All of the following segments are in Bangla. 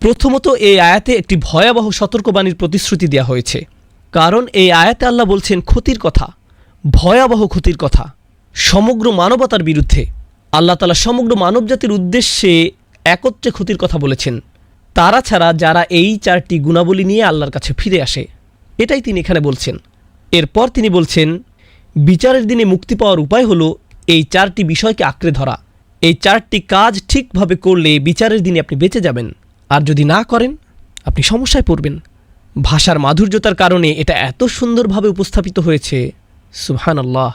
প্রথমত এই আয়াতে একটি ভয়াবহ সতর্কবাণীর প্রতিশ্রুতি দেওয়া হয়েছে, কারণ এই আয়াতে আল্লাহ বলছেন ক্ষতির কথা, ভয়াবহ ক্ষতির কথা সমগ্র মানবতার বিরুদ্ধে। আল্লাহ তাআলা সমগ্র মানবজাতির উদ্দেশ্যে একত্রে ক্ষতির কথা বলেছেন, তারা ছাড়া যারা এই 4টি গুণাবলী নিয়ে আল্লাহর কাছে ফিরে আসে। এটাই তিনি এখানে বলছেন। এরপর তিনি বলছেন বিচারের দিনে মুক্তি পাওয়ার উপায় হলো এই 4টি বিষয়কে আঁকড়ে ধরা। এই 4টি কাজ ঠিকভাবে করলে বিচারের দিনে আপনি বেঁচে যাবেন, আর যদি না করেন আপনি সমস্যায় পড়বেন। ভাষার মাধুর্যতার কারণে এটা এত সুন্দরভাবে উপস্থাপিত হয়েছে, সুবহানাল্লাহ।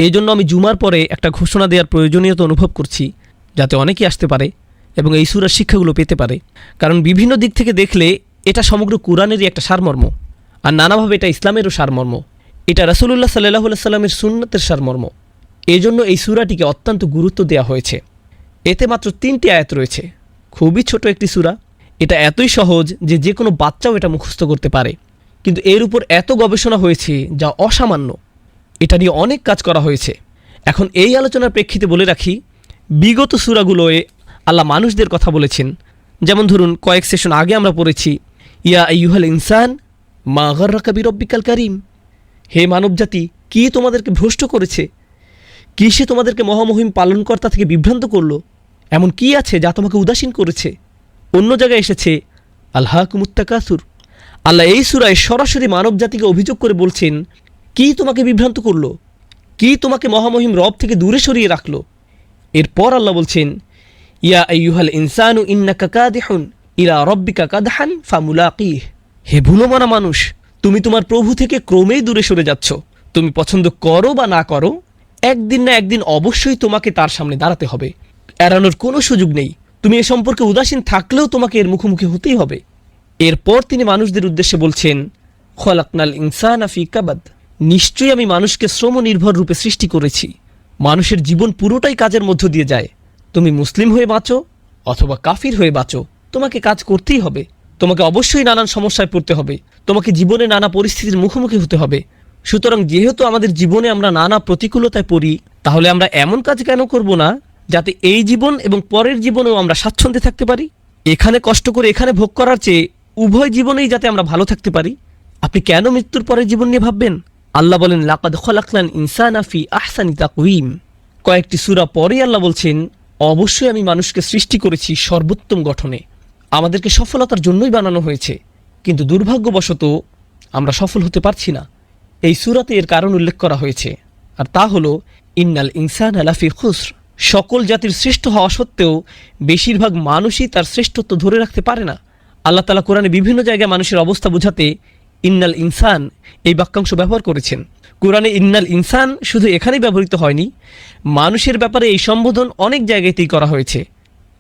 এই জন্য আমি জুমার পরে একটা ঘোষণা দেওয়ার প্রয়োজনীয়তা অনুভব করছি, যাতে অনেকেই আসতে পারে এবং এই সূরার শিক্ষাগুলো পেতে পারে। কারণ বিভিন্ন দিক থেকে দেখলে এটা সমগ্র কুরআনেরই একটা সারমর্ম, আর নানাভাবে এটা ইসলামেরও সারমর্ম, এটা রাসূলুল্লাহ সাল্লাল্লাহু আলাইহি সাল্লামের সুন্নাতের সারমর্ম। এই জন্য এই সূরাটিকে অত্যন্ত গুরুত্ব দেওয়া হয়েছে। এতে মাত্র 3টি আয়াত রয়েছে, খুবই ছোট একটি সূরা। এটা এতই সহজ যে যে কোনো বাচ্চাও এটা মুখস্থ করতে পারে, কিন্তু এর উপর এত গবেষণা হয়েছে যা অসামান্য। এটা নিয়ে অনেক কাজ করা হয়েছে। এখন এই আলোচনার প্রেক্ষিতে বলে রাখি, বিগত সূরাগুলোয় আল্লাহ মানুষদের কথা বলেছেন। যেমন ধরুন কয়েক সেশন আগে আমরা পড়েছি, ইয়া আইয়ুহাল ইনসান মা গাররাকা বিরব্বিকাল কারীম, হে মানবজাতি কি তোমাদেরকে ভ্রষ্ট করেছে, কি সে তোমাদেরকে মহামহিম পালনকর্তা থেকে বিভ্রান্ত করলো, এমন কি আছে যা তোমাকে উদাসীন করেছে। অন্য জায়গায় এসেছে আলহাকুমুত তাকাসুর। আল্লাহ এই সূরায় সরাসরি মানবজাতিকে অভিযোগ করে বলছেন, কি তোমাকে বিভ্রান্ত করলো, কি তোমাকে মহামহিম রব থেকে দূরে সরিয়ে রাখলো। এরপর আল্লাহ বলছেন, ইয়া আইয়ুহাল ইনসানু ইন্নাকা কাদিহুন ইলা রাব্বিকা কাদহান ফামুলাকিহ, হে ভুলোমানা মানুষ, তুমি তোমার প্রভু থেকে ক্রমেই দূরে সরে যাচ্ছ। তুমি পছন্দ করো বা না করো, একদিন না একদিন অবশ্যই তোমাকে তার সামনে দাঁড়াতে হবে, এড়ানোর কোনো সুযোগ নেই। তুমি এ সম্পর্কে উদাসীন থাকলেও তোমাকে এর মুখোমুখি হতেই হবে। এরপর তিনি মানুষদের উদ্দেশ্যে বলছেন, খলাকনাল ইনসানা ফি কাবাদ, নিশ্চয়ই আমি মানুষকে শ্রম নির্ভর রূপে সৃষ্টি করেছি। মানুষের জীবন পুরোটাই কাজের মধ্য দিয়ে যায়। তুমি মুসলিম হয়ে বাঁচো অথবা কাফির হয়ে বাঁচো, তোমাকে কাজ করতেই হবে। তোমাকে অবশ্যই নানান সমস্যায় পড়তে হবে, তোমাকে জীবনে নানা পরিস্থিতির মুখোমুখি হতে হবে। সুতরাং যেহেতু আমাদের জীবনে আমরা নানা প্রতিকূলতায় পড়ি, তাহলে আমরা এমন কাজ কেন করব না যাতে এই জীবন এবং পরের জীবনেও আমরা স্বাচ্ছন্দ্যে থাকতে পারি। এখানে কষ্ট করে এখানে ভোগ করার চেয়ে উভয় জীবনেই যাতে আমরা ভালো থাকতে পারি। আপনি কেন মৃত্যুর পরের জীবন নিয়ে ভাববেন? আল্লাহ বলেন, লাকাদ খলাকনাল ইনসানা ফি আহসানি তাকওয়িম। কয়েকটি সূরা পরে আল্লাহ বলছেন, অবশ্যই আমি মানুষকে সৃষ্টি করেছি সর্বোত্তম গঠনে। আমাদেরকে সফলতার জন্যই বানানো হয়েছে, কিন্তু দুর্ভাগ্যবশত আমরা সফল হতে পারছি না। এই সূরাতে এর কারণ উল্লেখ করা হয়েছে, আর তা হলো ইন্নাল ইনসানা লাফি খুসর। সকল জাতির শ্রেষ্ঠ হওয়া সত্ত্বেও বেশিরভাগ মানুষই তার শ্রেষ্ঠত্ব ধরে রাখতে পারে না। আল্লাহ তাআলা কোরআনে বিভিন্ন জায়গায় মানুষের অবস্থা বোঝাতে ইন্নাল ইনসান এই বাক্যাংশ ব্যবহার করেছেন। কোরআনে ইন্নাল ইনসান শুধু এখানেই ব্যবহৃত হয়নি, মানুষের ব্যাপারে এই সম্বোধন অনেক জায়গাতেই করা হয়েছে।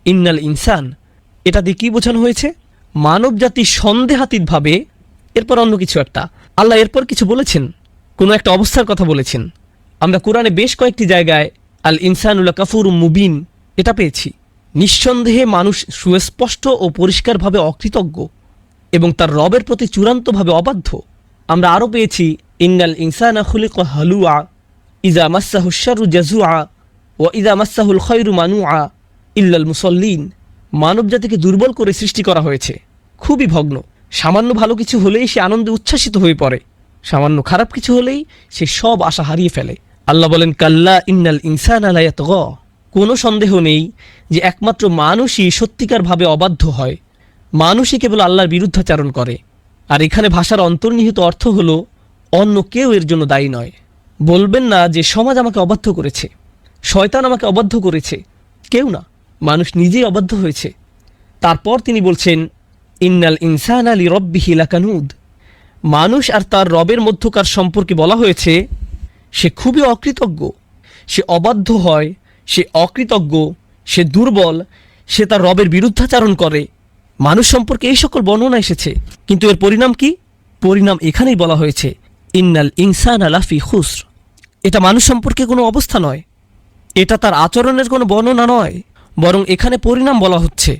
ইন্নাল ইনসান এটা দিয়ে কী বোঝানো হয়েছে? মানব জাতি সন্দেহাতীতভাবে, এরপর অন্য কিছু একটা। আল্লাহ এরপর কিছু বলেছেন, কোনো একটা অবস্থার কথা বলেছেন। আমরা কোরআনে বেশ কয়েকটি জায়গায় আল ইনসানুল কাফুরুম মুবিন এটা পেয়েছি। নিঃসন্দেহে মানুষ সুস্পষ্ট ও পরিষ্কারভাবে অকৃতজ্ঞ এবং তার রবের প্রতি চূড়ান্তভাবে অবাধ্য। আমরা আরও পেয়েছি ইন্নাল ইনসানা খুলিকা হালুআ ইজা মাসসাহু শাররু জাজুআ ওয়া ইজা মাসসাহুল খায়রু মানুআ ইল্লাল মুসাল্লিন। মানবজাতিকে দুর্বল করে সৃষ্টি করা হয়েছে, খুবই ভগ্ন। সামান্য ভালো কিছু হলেই সে আনন্দে উচ্ছ্বাসিত হয়ে পড়ে, সামান্য খারাপ কিছু হলেই সে সব আশা হারিয়ে ফেলে। আল্লাহ বলেন, কাল্লা ইন্নাল ইনসানা লা ইয়াতগা। কোনো সন্দেহ নেই যে একমাত্র মানুষই সত্যিকারভাবে অবাধ্য হয়, মানুষই কেবল আল্লাহর বিরুদ্ধাচারণ করে। আর এখানে ভাষার অন্তর্নিহিত অর্থ হলো অন্য কেউ এর জন্য দায়ী নয়। বলবেন না যে সমাজ আমাকে অবাধ্য করেছে, শয়তান আমাকে অবাধ্য করেছে, কেউ না, মানুষ নিজেই অবাধ্য হয়েছে। তারপর তিনি বলছেন, ইন্নাল ইনসানা লিরব্বিহি লাকানুদ। মানুষ আর তার রবের মধ্যকার সম্পর্কে বলা হয়েছে সে খুবই অকৃতজ্ঞ, সে অবাধ্য হয়, সে অকৃতজ্ঞ, সে দুর্বল, সে তার রবের বিরুদ্ধাচারণ করে। মানুষ সম্পর্কে এই সকল বর্ণনা এসেছে, কিন্তু এর পরিণাম কি? পরিণাম এখানেই বলা হয়েছে, ইন্নাল ইনসানা লাফি খুসর। এটা মানুষ সম্পর্কে কোনো অবস্থা নয়, এটা তার আচরণের কোনো বর্ণনা নয়, বরং এখানে পরিণাম বলা হচ্ছে।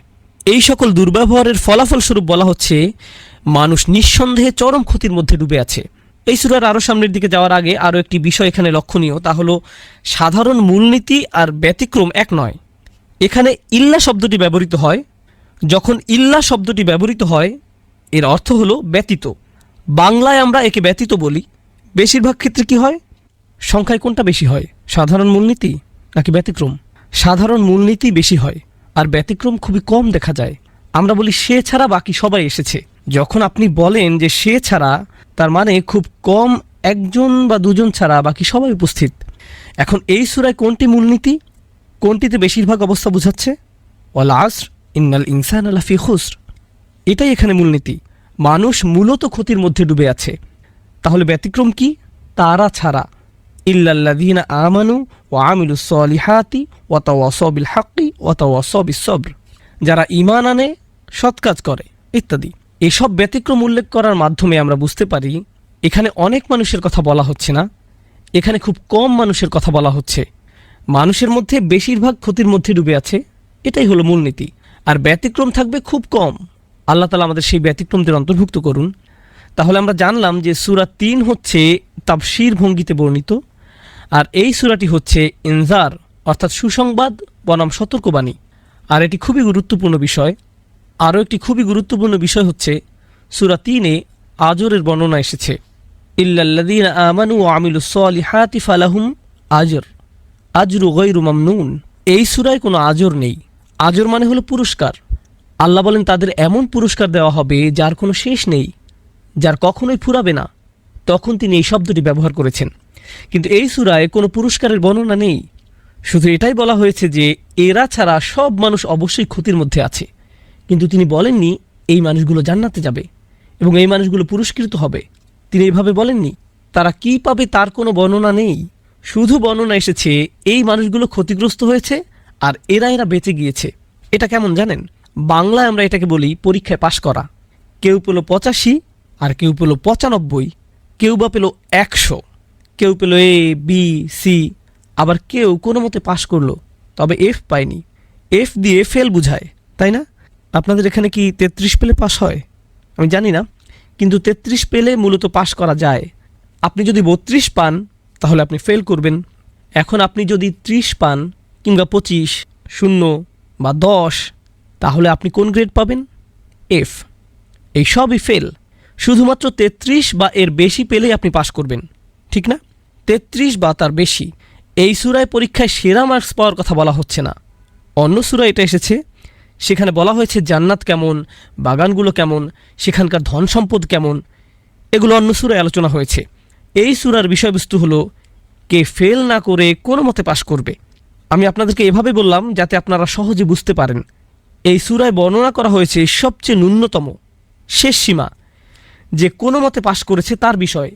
এই সকল দুর্ব্যবহারের ফলাফলস্বরূপ বলা হচ্ছে মানুষ নিঃসন্দেহে চরম ক্ষতির মধ্যে ডুবে আছে। এই সূরার আরও সামনের দিকে যাওয়ার আগে আরও একটি বিষয় এখানে লক্ষণীয়, তা হলো সাধারণ মূলনীতি আর ব্যতিক্রম এক নয়। এখানে ইল্লা শব্দটি ব্যবহৃত হয় যখন ইল্লা শব্দটি ব্যবহৃত হয় এর অর্থ হলো ব্যতীত। বাংলায় আমরা একে ব্যতীত বলি। বেশিরভাগ ক্ষেত্রে কি হয়? সংখ্যায় কোনটা বেশি হয়, সাধারণ মূলনীতি নাকি ব্যতিক্রম? সাধারণ মূলনীতি বেশি হয় আর ব্যতিক্রম খুবই কম দেখা যায়। আমরা বলি সে ছাড়া বাকি সবাই এসেছে। যখন আপনি বলেন যে সে ছাড়া, তার মানে খুব কম, একজন বা দুজন ছাড়া বাকি সবাই উপস্থিত। এখন এই সূরায় কোনটি মূলনীতি, কোনটিতে বেশিরভাগ অবস্থা বোঝাচ্ছে? ওয়াল আসর ইন্নাল ইনসানা লাফি খুসর, এটাই এখানে মূলনীতি। মানুষ মূলত ক্ষতির মধ্যে ডুবে আছে। তাহলে ব্যতিক্রম কি? তারা ছাড়া, ইল্লাল্লাযীনা আমানু ওয়া আমিলুস সলিহাতি ওয়া তাওয়াসাউ বিল হাক্কি ওয়া তাওয়াসাউ বিস সবর, যারা ঈমান আনে, সৎ কাজ করে ইত্যাদি। এসব ব্যতিক্রম উল্লেখ করার মাধ্যমে আমরা বুঝতে পারি এখানে অনেক মানুষের কথা বলা হচ্ছে না, এখানে খুব কম মানুষের কথা বলা হচ্ছে। মানুষের মধ্যে বেশিরভাগ ক্ষতির মধ্যে ডুবে আছে, এটাই হলো মূলনীতি। আর ব্যতিক্রম থাকবে খুব কম। আল্লাহ তাআলা আমাদের সেই ব্যতিক্রমদের অন্তর্ভুক্ত করুন। তাহলে আমরা জানলাম যে সূরা ৩ হচ্ছে তাফসীর ভঙ্গিতে বর্ণিত, আর এই সূরাটি হচ্ছে ইনজার অর্থাৎ সুসংবাদ বনাম সতর্কবাণী। আর এটি খুবই গুরুত্বপূর্ণ বিষয়। আরও একটি খুবই গুরুত্বপূর্ণ বিষয় হচ্ছে সূরা ৩-এ আজরের বর্ণনা এসেছে, ইল্লাল্লাযীনা আমানু ওয়া আমিলুস সলিহাতি ফালাহুম আজরু গায়রু মামনুন। এই সূরায় কোনো আজর নেই। আজর মানে হলো পুরস্কার। আল্লাহ বলেন তাদের এমন পুরস্কার দেওয়া হবে যার কোনো শেষ নেই, যার কখনোই ফুরাবে না। তখন তিনি এই শব্দটি ব্যবহার করেছেন। কিন্তু এই সূরায় কোনো পুরস্কারের বর্ণনা নেই। শুধু এটাই বলা হয়েছে যে এরা ছাড়া সব মানুষ অবশ্যই ক্ষতির মধ্যে আছে। কিন্তু তিনি বলেননি এই মানুষগুলো জান্নাতে যাবে এবং এই মানুষগুলো পুরস্কৃত হবে। তিনি এইভাবে বলেননি। তারা কি পাবে তার কোনো বর্ণনা নেই। শুধু বর্ণনা এসেছে এই মানুষগুলো ক্ষতিগ্রস্ত হয়েছে আর এরা বেঁচে গিয়েছে। এটা কেমন জানেন? বাংলায় আমরা এটাকে বলি পরীক্ষায় পাশ করা। কেউ পেল 85 আর কেউ পেল 95, কেউ বা পেল 100, কেউ পেল A, B, C, আবার কেউ কোনো মতে পাশ করলো তবে F পায়নি। F দিয়ে ফেল বুঝায়, তাই না? আপনাদের এখানে কি 33 পেলে পাশ হয়? আমি জানি না, কিন্তু 33 পেলে মূলত পাশ করা যায়। আপনি যদি 32 পান তাহলে আপনি ফেল করবেন। এখন আপনি যদি 30 পান কিংবা 25, 0 বা 10, তাহলে আপনি কোন গ্রেড পাবেন? F। এই সবই ফেল। শুধুমাত্র 33 বা এর বেশি পেলেই আপনি পাশ করবেন, ঠিক না? 33 বা তার বেশি। এই সূরায় পরীক্ষায় সেরা মার্কস পাওয়ার কথা বলা হচ্ছে না। অন্য সূরায় এটা এসেছে, সেখানে বলা হয়েছে জান্নাত কেমন, বাগানগুলো কেমন, সেখানকার ধন সম্পদ কেমন, এগুলো অন্য সূরায় আলোচনা হয়েছে। এই সূরার বিষয়বস্তু হলো কে ফেল না করে কোনো মতে পাশ করবে। আমি আপনাদেরকে এভাবে বললাম যাতে আপনারা সহজে বুঝতে পারেন। এই সূরায় বর্ণনা করা হয়েছে সবচেয়ে ন্যূনতম শেষ সীমা, যে কোনো মতে পাশ করেছে তার বিষয়ে।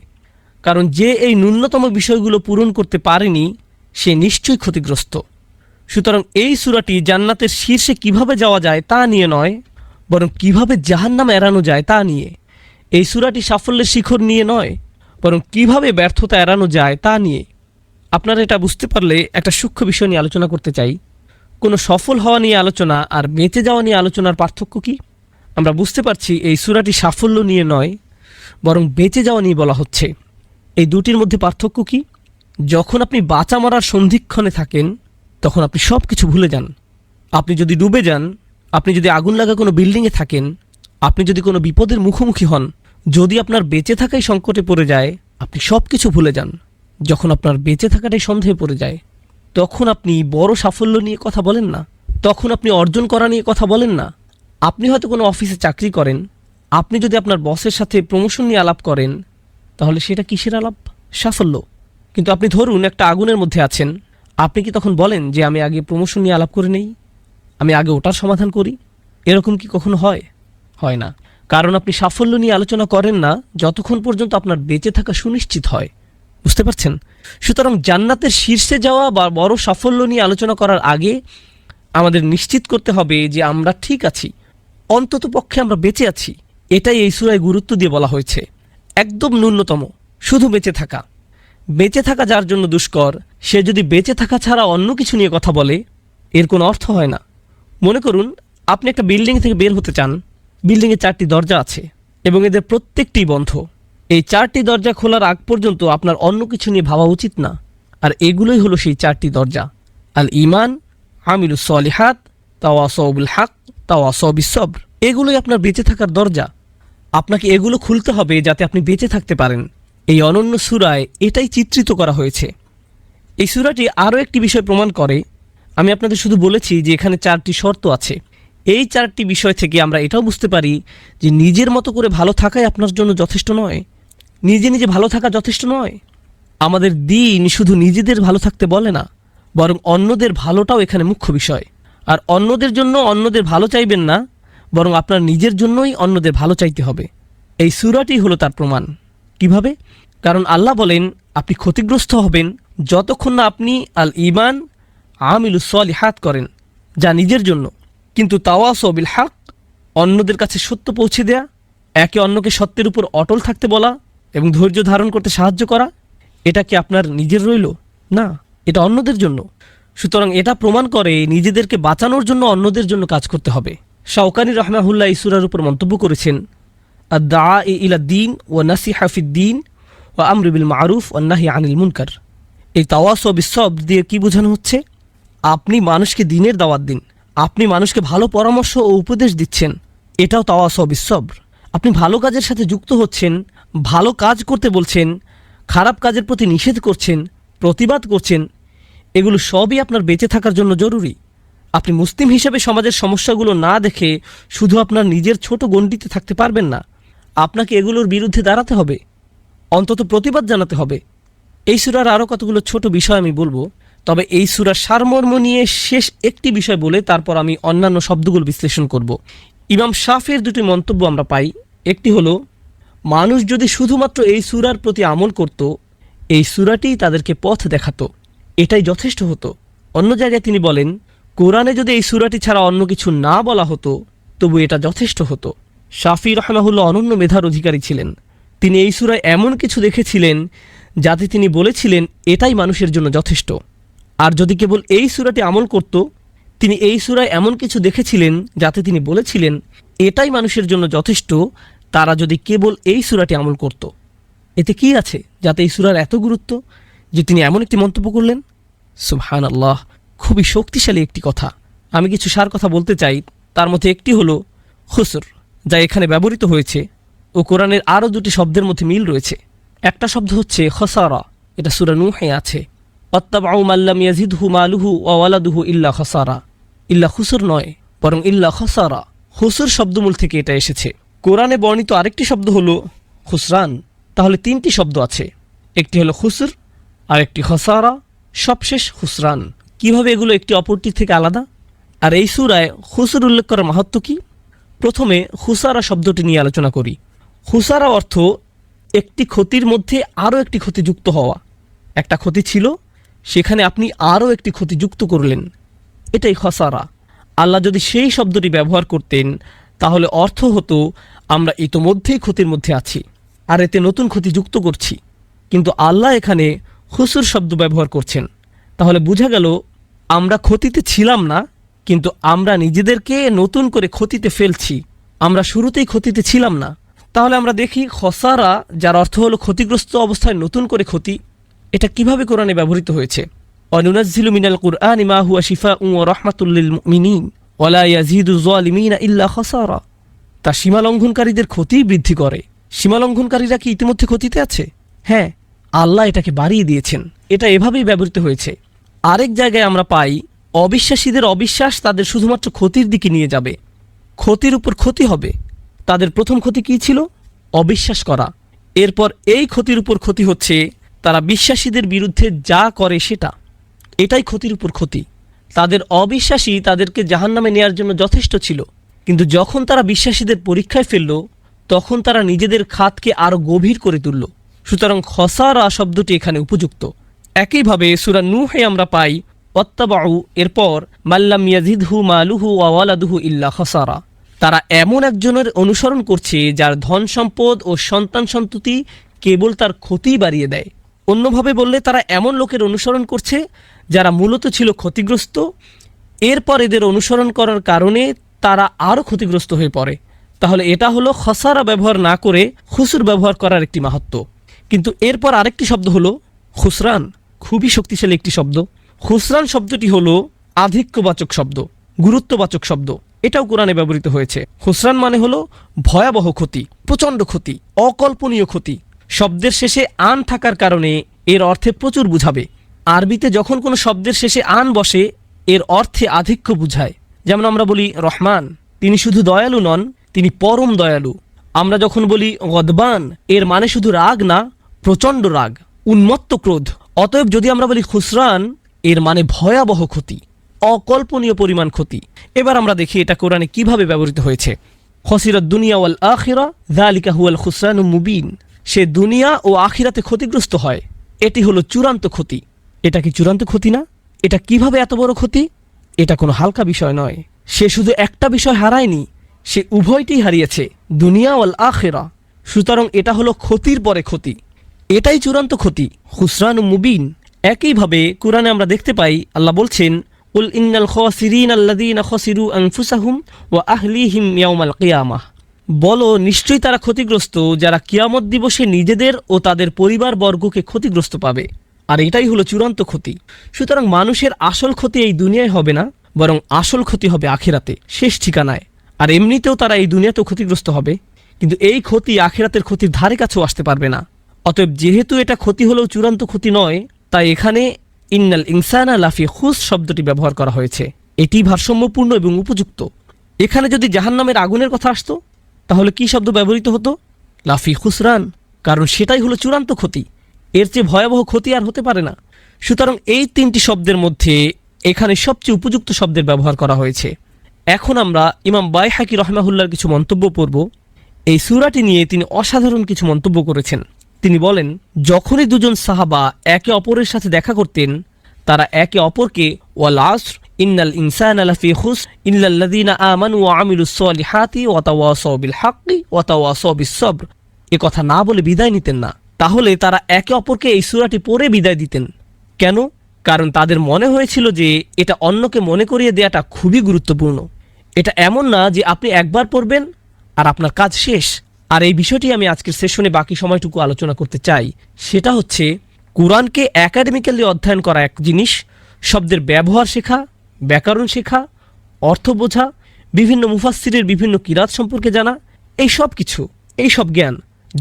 কারণ যে এই ন্যূনতম বিষয়গুলো পূরণ করতে পারেনি সে নিশ্চয়ই ক্ষতিগ্রস্ত। সুতরাং এই সূরাটি জান্নাতের শীর্ষে কিভাবে যাওয়া যায় তা নিয়ে নয়, বরং কিভাবে জাহান্নাম এড়ানো যায় তা নিয়ে। এই সূরাটি সাফল্যের শিখর নিয়ে নয়, বরং কিভাবে ব্যর্থতা এড়ানো যায় তা নিয়ে। আপনারা এটা বুঝতে পারলে একটা সূক্ষ্ম বিষয় নিয়ে আলোচনা করতে চাই। কোনো সফল হওয়া নিয়ে আলোচনা আর বেঁচে যাওয়া নিয়ে আলোচনার পার্থক্য কি? আমরা বুঝতে পারছি এই সূরাটি সাফল্য নিয়ে নয়, বরং বেঁচে যাওয়া নিয়ে বলা হচ্ছে। এই দুটির মধ্যে পার্থক্য কি? যখন আপনি বাঁচা মরার সন্ধিক্ষণে থাকেন তখন আপনি সব কিছু ভুলে যান। আপনি যদি ডুবে যান, আপনি যদি আগুন লাগা কোনো বিল্ডিংয়ে থাকেন, আপনি যদি কোনো বিপদের মুখোমুখি হন, যদি আপনার বেঁচে থাকাই সংকটে পড়ে যায়, আপনি সব কিছু ভুলে যান। যখন আপনার বেঁচে থাকাটাই সন্দেহে পড়ে যায়, তখন আপনি বড় সাফল্য নিয়ে কথা বলেন না, তখন আপনি অর্জন করা নিয়ে কথা বলেন না। আপনি হয়তো কোনো অফিসে চাকরি করেন, আপনি যদি আপনার বসের সাথে প্রমোশন নিয়ে আলাপ করেন, তাহলে সেটা কিসের আলাপ? সাফল্য। কিন্তু আপনি ধরুন একটা আগুনের মধ্যে আছেন, আপনি কি তখন বলেন যে আমি আগে প্রমোশন নিয়ে আলাপ করে নেই, আমি আগে ওটার সমাধান করি? এরকম কি কখনো হয়? হয় না। কারণ আপনি সাফল্য নিয়ে আলোচনা করেন না যতক্ষণ পর্যন্ত আপনার বেঁচে থাকা সুনিশ্চিত হয়। বুঝতে পারছেন? সুতরাং জান্নাতের শীর্ষে যাওয়া বা বড় সাফল্য নিয়ে আলোচনা করার আগে আমাদের নিশ্চিত করতে হবে যে আমরা ঠিক আছি, অন্তত পক্ষে আমরা বেঁচে আছি। এটাই এই সূরায় গুরুত্ব দিয়ে বলা হয়েছে। একদম ন্যূনতম, শুধু বেঁচে থাকা। বেঁচে থাকা যার জন্য দুষ্কর, সে যদি বেঁচে থাকা ছাড়া অন্য কিছু নিয়ে কথা বলে, এর কোনো অর্থ হয় না। মনে করুন আপনি একটা বিল্ডিং থেকে বের হতে চান। বিল্ডিংয়ে 4টি দরজা আছে এবং এদের প্রত্যেকটি বন্ধ। এই 4টি দরজা খোলার আগ পর্যন্ত আপনার অন্য কিছু নিয়ে ভাবা উচিত না। আর এগুলোই হলো সেই 4টি দরজা: আল ঈমান, আমিলুস সলিহাত, তাওয়াসাউ বিল হক, তাওয়াসাউ বিস-সবর। এগুলোই আপনার বেঁচে থাকার দরজা। আপনাকে এগুলো খুলতে হবে যাতে আপনি বেঁচে থাকতে পারেন। এই অনন্য সূরায় এটাই চিত্রিত করা হয়েছে। এই সূরাটি আরও একটি বিষয় প্রমাণ করে। আমি আপনাদের শুধু বলেছি যে এখানে 4টি শর্ত আছে। এই 4টি বিষয় থেকে আমরা এটাও বুঝতে পারি যে নিজের মতো করে ভালো থাকাই আপনার জন্য যথেষ্ট নয়। নিজে নিজে ভালো থাকা যথেষ্ট নয়। আমাদের দিন শুধু নিজেদের ভালো থাকতে বলে না, বরং অন্যদের ভালোটাও এখানে মুখ্য বিষয়। আর অন্যদের জন্য অন্যদের ভালো চাইবেন না, বরং আপনার নিজের জন্যই অন্যদের ভালো চাইতে হবে। এই সূরাটি হলো তার প্রমাণ। কিভাবে? কারণ আল্লাহ বলেন আপনি ক্ষতিগ্রস্ত হবেন যতক্ষণ না আপনি আল ঈমান আমিলুস সলিহাত করেন, যা নিজের জন্য। কিন্তু তাওয়াসাউ বিল হক, অন্যদের কাছে সত্য পৌঁছে দেয়া, একে অন্যকে সত্যের উপর অটল থাকতে বলা এবং ধৈর্য ধারণ করতে সাহায্য করা, এটা কি আপনার নিজের রইল? না, এটা অন্যদের জন্য। সুতরাং এটা প্রমাণ করে নিজেদেরকে বাঁচানোর জন্য অন্যদের জন্য কাজ করতে হবে। শাওকানি রাহমাহুল্লাহ এই সূরার উপর মন্তব্য করেছেন, আদ-দাআ ইলা দ্বীন ওয়া নাসিহা ফিদ-দ্বীন ওয়া আমরু বিল মারুফ ওয়ান নাহি আনিল মুনকার। এই তাওয়াসাউ বিস-সবর দিয়ে কি বোঝানো হচ্ছে? আপনি মানুষকে দ্বীনের দাওয়াত দিন, আপনি মানুষকে ভালো পরামর্শ ও উপদেশ দিচ্ছেন, এটাও তাওয়াসাউ বিস-সবর। আপনি ভালো কাজের সাথে যুক্ত হচ্ছেন, ভালো কাজ করতে বলছেন, খারাপ কাজের প্রতি নিষেধ করছেন, প্রতিবাদ করছেন, এগুলো সবই আপনার বেঁচে থাকার জন্য জরুরি। আপনি মুসলিম হিসেবে সমাজের সমস্যাগুলো না দেখে শুধু আপনার নিজের ছোট গণ্ডিতে থাকতে পারবেন না। আপনাকে এগুলোর বিরুদ্ধে দাঁড়াতে হবে, অন্তত প্রতিবাদ জানাতে হবে। এই সূরার আরও কতগুলো ছোট বিষয় আমি বলবো, তবে এই সূরার সারমর্ম নিয়ে শেষ একটি বিষয় বলে তারপর আমি অন্যান্য শব্দগুলো বিশ্লেষণ করব। ইমাম শাফির দুটি মন্তব্য আমরা পাই। একটি হলো, মানুষ যদি শুধুমাত্র এই সূরার প্রতি আমল করত, এই সূরাটি তাদেরকে পথ দেখাতো, এটাই যথেষ্ট হতো। অন্য জায়গায় তিনি বলেন, কোরআনে যদি এই সূরাটি ছাড়া অন্য কিছু না বলা হতো তবু এটা যথেষ্ট হতো। শাফি রাহমাহুল্লাহ অনন্য মেধার অধিকারী ছিলেন। তিনি এই সূরায় এমন কিছু দেখেছিলেন যাতে তিনি বলেছিলেন এটাই মানুষের জন্য যথেষ্ট। আর যদি কেবল এই সূরাটি আমল করত, তিনি এই সূরায় এমন কিছু দেখেছিলেন যাতে তিনি বলেছিলেন এটাই মানুষের জন্য যথেষ্ট, তারা যদি কেবল এই সূরাটি আমল করত। এতে কি আছে যাতে এই সূরার এত গুরুত্ব যে তিনি এমন একটি মন্তব্য করলেন? সুবহানাল্লাহ, খুবই শক্তিশালী একটি কথা। আমি কিছু সার কথা বলতে চাই। তার মধ্যে একটি হলো খুসর, যা এখানে ব্যবহৃত হয়েছে ও কোরআনের আরও দুটি শব্দের মধ্যে মিল রয়েছে। একটা শব্দ হচ্ছে খসারা, এটা সূরা নূহে আছে। ওয়াত্তাবাউ মান লাম ইয়াজিদহু মালুহু ওয়া ওয়ালাদুহু ইল্লা খসারা। ইল্লা খুসর নয়, বরং ইল্লা খসারা। খুসর শব্দমূল থেকে এটা এসেছে। কোরআনে বর্ণিত আরেকটি শব্দ হলো খুসরান। তাহলে 3টি শব্দ আছে, একটি হলো খুসর, আরেকটি খসারা, সবশেষ খুসরান। কিভাবে এগুলো একটি অপরটির থেকে আলাদা? আর এই সূরায় খুসর উল্লেখ করার মাহাত্ম্য কি? প্রথমে খুসারা শব্দটি নিয়ে আলোচনা করি। খুসারা অর্থ একটি ক্ষতির মধ্যে আরও একটি ক্ষতি যুক্ত হওয়া। একটা ক্ষতি ছিল, সেখানে আপনি আরও একটি ক্ষতি যুক্ত করলেন, এটাই খসারা। আল্লাহ যদি সেই শব্দটি ব্যবহার করতেন তাহলে অর্থ হতো আমরা ইতোমধ্যেই ক্ষতির মধ্যে আছি আর এতে নতুন ক্ষতি যুক্ত করছি। কিন্তু আল্লাহ এখানে খুসুর শব্দ ব্যবহার করছেন। তাহলে বোঝা গেল আমরা ক্ষতিতে ছিলাম না, কিন্তু আমরা নিজেদেরকে নতুন করে ক্ষতিতে ফেলছি। আমরা শুরুতেই ক্ষতিতে ছিলাম না। তাহলে আমরা দেখি খসারা, যার অর্থ হলো ক্ষতিগ্রস্ত অবস্থায় নতুন করে ক্ষতি, এটা কিভাবে কোরআনে ব্যবহৃত হয়েছে। ওয়ানুনাজ্জিলু মিনাল কুরআনি মা হুয়া শিফাউন ওয়া রাহমাতুল লিল মুমিনিন ওয়া লা ইয়াজিদুয যালিমিনা ইল্লা খসারা। তা সীমা লঙ্ঘনকারীদের ক্ষতি বৃদ্ধি করে। সীমা লঙ্ঘনকারীরা কি ইতিমধ্যে ক্ষতিতে আছে? হ্যাঁ, আল্লাহ এটাকে বাড়িয়ে দিয়েছেন। এটা এভাবেই ব্যবহৃত হয়েছে। আরেক জায়গায় আমরা পাই অবিশ্বাসীদের অবিশ্বাস তাদের শুধুমাত্র ক্ষতির দিকে নিয়ে যাবে, ক্ষতির উপর ক্ষতি হবে। তাদের প্রথম ক্ষতি কী ছিল? অবিশ্বাস করা। এরপর এই ক্ষতির উপর ক্ষতি হচ্ছে তারা বিশ্বাসীদের বিরুদ্ধে যা করে সেটা, এটাই ক্ষতির উপর ক্ষতি। তাদের অবিশ্বাসী তাদেরকে জাহান্নামে নেয়ার জন্য যথেষ্ট ছিল, কিন্তু যখন তারা বিশ্বাসীদের পরীক্ষায় ফেলল তখন তারা নিজেদের খাতকে আরও গভীর করে তুলল। সুতরাং খসারা শব্দটি এখানে উপযুক্ত। একইভাবে সূরা নূহে আমরা পাই ওয়াত্তাবাউ, এরপর মাল্লাম ইয়াজিদহু মালুহু ওয়া ওয়ালাদুহু ইল্লা খসারা। তারা এমন একজনের অনুসরণ করছে যার ধন সম্পদ ও সন্তান সন্ততি কেবল তার ক্ষতি বাড়িয়ে দেয়। অন্যভাবে বললে তারা এমন লোকের অনুসরণ করছে যারা মূলত ছিল ক্ষতিগ্রস্ত, এরপর এদের অনুসরণ করার কারণে তারা আরও ক্ষতিগ্রস্ত হয়ে পড়ে। তাহলে এটা হলো খসারা ব্যবহার না করে খুসুর ব্যবহার করার একটি মাহাত্ম্য। কিন্তু এরপর আরেকটি শব্দ হলো খুসরান, খুবই শক্তিশালী একটি শব্দ। খুসরান শব্দটি হলো আধিক্যবাচক শব্দ, গুরুত্ববাচক শব্দ। এটাও কোরআনে ব্যবহৃত হয়েছে। খুসরান মানে হলো ভয়াবহ ক্ষতি, প্রচণ্ড ক্ষতি, অকল্পনীয় ক্ষতি। শব্দের শেষে আন থাকার কারণে এর অর্থে প্রচুর বুঝাবে। আরবিতে যখন কোনো শব্দের শেষে আন বসে এর অর্থে আধিক্য বুঝায়। যেমন আমরা বলি রহমান, তিনি শুধু দয়ালু নন, তিনি পরম দয়ালু। আমরা যখন বলি গদবান, এর মানে শুধু রাগ না, প্রচণ্ড রাগ, উন্মত্ত ক্রোধ। অতএব যদি আমরা বলি খুসরান, এর মানে ভয়াবহ ক্ষতি, অকল্পনীয় পরিমাণ ক্ষতি। এবার আমরা দেখি এটা কোরআনে কিভাবে ব্যবহৃত হয়েছে। খসিরাত দুনিয়া ওয়াল আখিরা যালিকা হুয়াল খুসরানুল মুবিন। সে দুনিয়া ও আখিরাতে ক্ষতিগ্রস্ত হয়, এটি হলো চূড়ান্ত ক্ষতি। এটা কি চূড়ান্ত ক্ষতি না? এটা কিভাবে এত বড় ক্ষতি? এটা কোনো হালকা বিষয় নয়। সে শুধু একটা বিষয় হারায়নি, সে উভয়টি হারিয়েছে, দুনিয়া ওয়াল আখিরা। সুতরাং এটা হলো ক্ষতির পরে ক্ষতি, এটাই চূড়ান্ত ক্ষতি, খুসরানুল মুবিন। একইভাবে কোরআনে আমরা দেখতে পাই আল্লাহ বলছেন, উল ইন্নাল খাসিরিন আল্লাযীনা খাসিরু আনফুসাহুম ওয়া আহলিহিম ইয়াউমাল কিয়ামাহ। বলো, নিশ্চয়ই তারা ক্ষতিগ্রস্ত যারা কিয়ামত দিবসে নিজেদের ও তাদের পরিবারবর্গকে ক্ষতিগ্রস্ত পাবে। আর এটাই হলো চূড়ান্ত ক্ষতি। সুতরাং মানুষের আসল ক্ষতি এই দুনিয়ায় হবে না, বরং আসল ক্ষতি হবে আখিরাতে, শেষ ঠিকানায়। আর এমনিতেও তারা এই দুনিয়াতেও ক্ষতিগ্রস্ত হবে, কিন্তু এই ক্ষতি আখিরাতের ক্ষতির ধারে কাছেও আসতে পারবে না। অতএব যেহেতু এটা ক্ষতি হলেও চূড়ান্ত ক্ষতি নয়, তাই এখানে ইন্নাল ইনসানা লাফি খুস শব্দটি ব্যবহার করা হয়েছে। এটি ভারসাম্যপূর্ণ এবং উপযুক্ত। এখানে যদি জাহান্নামের আগুনের কথা আসতো, তাহলে কি শব্দ ব্যবহৃত হতো? লাফি খুসরান, কারণ সেটাই হলো চূড়ান্ত ক্ষতি। এর চেয়ে ভয়াবহ ক্ষতি আর হতে পারে না। সুতরাং এই তিনটি শব্দের মধ্যে এখানে সবচেয়ে উপযুক্ত শব্দের ব্যবহার করা হয়েছে। এখন আমরা ইমাম বাইহাকি রহমাহুল্লাহর কিছু মন্তব্য পড়ব। এই সূরাটি নিয়ে তিনি অসাধারণ কিছু মন্তব্য করেছেন। তিনি বলেন, যখনই দুজন সাহাবা একে অপরের সাথে দেখা করতেন, তারা একে অপরকে ওয়াল আসর ইন্নাল ইনসানা লাফি খুস ইল্লাল্লাযীনা আমানু ওয়া আমিলুস সলিহাতি ওয়া তাওয়াসাউ বিল হাক্কি ওয়া তাওয়াসাউ বিস সবর এ কথা না বলে বিদায় নিতেন না। তাহলে তারা একে অপরকে এই সূরাটি পড়ে বিদায় দিতেন। কেন? কারণ তাদের মনে হয়েছিল যে এটা অন্যকে মনে করিয়ে দেওয়াটা খুবই গুরুত্বপূর্ণ। এটা এমন না যে আপনি একবার পড়বেন আর আপনার কাজ শেষ। আর এই বিষয়টি আমি আজকের সেশনে বাকি সময়টুকু আলোচনা করতে চাই। সেটা হচ্ছে, কোরআনকে একাডেমিক্যালি অধ্যয়ন করা এক জিনিস, শব্দের ব্যবহার শেখা, ব্যাকরণ শেখা, অর্থ বোঝা, বিভিন্ন মুফাসসিরের বিভিন্ন কিরাত সম্পর্কে জানা, এই সব কিছু, এই সব জ্ঞান।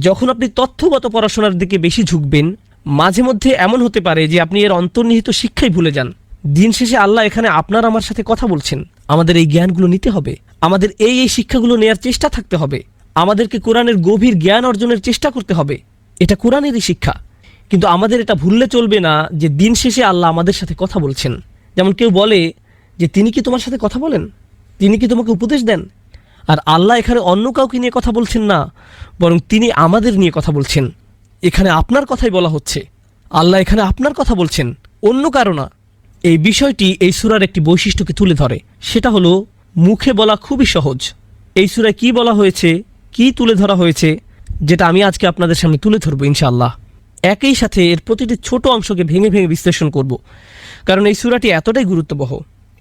যখন আপনি তথ্যগত পড়াশোনার দিকে বেশি ঝুঁকবেন, মাঝে মধ্যে এমন হতে পারে যে আপনি এর অন্তর্নিহিত শিক্ষাই ভুলে যান। দিন শেষে আল্লাহ এখানে আপনার আমার সাথে কথা বলছেন। আমাদের এই জ্ঞানগুলো নিতে হবে, আমাদের এই শিক্ষাগুলো নেয়ার চেষ্টা থাকতে হবে, আমাদেরকে কোরআনের গভীর জ্ঞান অর্জনের চেষ্টা করতে হবে। এটা কোরআনেরই শিক্ষা। কিন্তু আমাদের এটা ভুললে চলবে না যে দিন শেষে আল্লাহ আমাদের সাথে কথা বলছেন। যেমন কেউ বলে যে তিনি কি তোমার সাথে কথা বলেন, তিনি কি তোমাকে উপদেশ দেন? আর আল্লাহ এখানে অন্য কাউকে নিয়ে কথা বলছেন না, বরং তিনি আমাদের নিয়ে কথা বলছেন। এখানে আপনার কথাই বলা হচ্ছে। আল্লাহ এখানে আপনার কথা বলছেন, অন্য কারো না। এই বিষয়টি এই সূরার একটি বৈশিষ্ট্যকে তুলে ধরে। সেটা হলো মুখে বলা খুবই সহজ। এই সূরায় কি বলা হয়েছে, কি তুলে ধরা হয়েছে, যেটা আমি আজকে আপনাদের সামনে তুলে ধরবো ইনশাআল্লাহ। একই সাথে এর প্রতিটি ছোট অংশকে ভেঙে ভেঙে বিশ্লেষণ করব, কারণ এই সূরাটি এতটাই গুরুত্ববহ,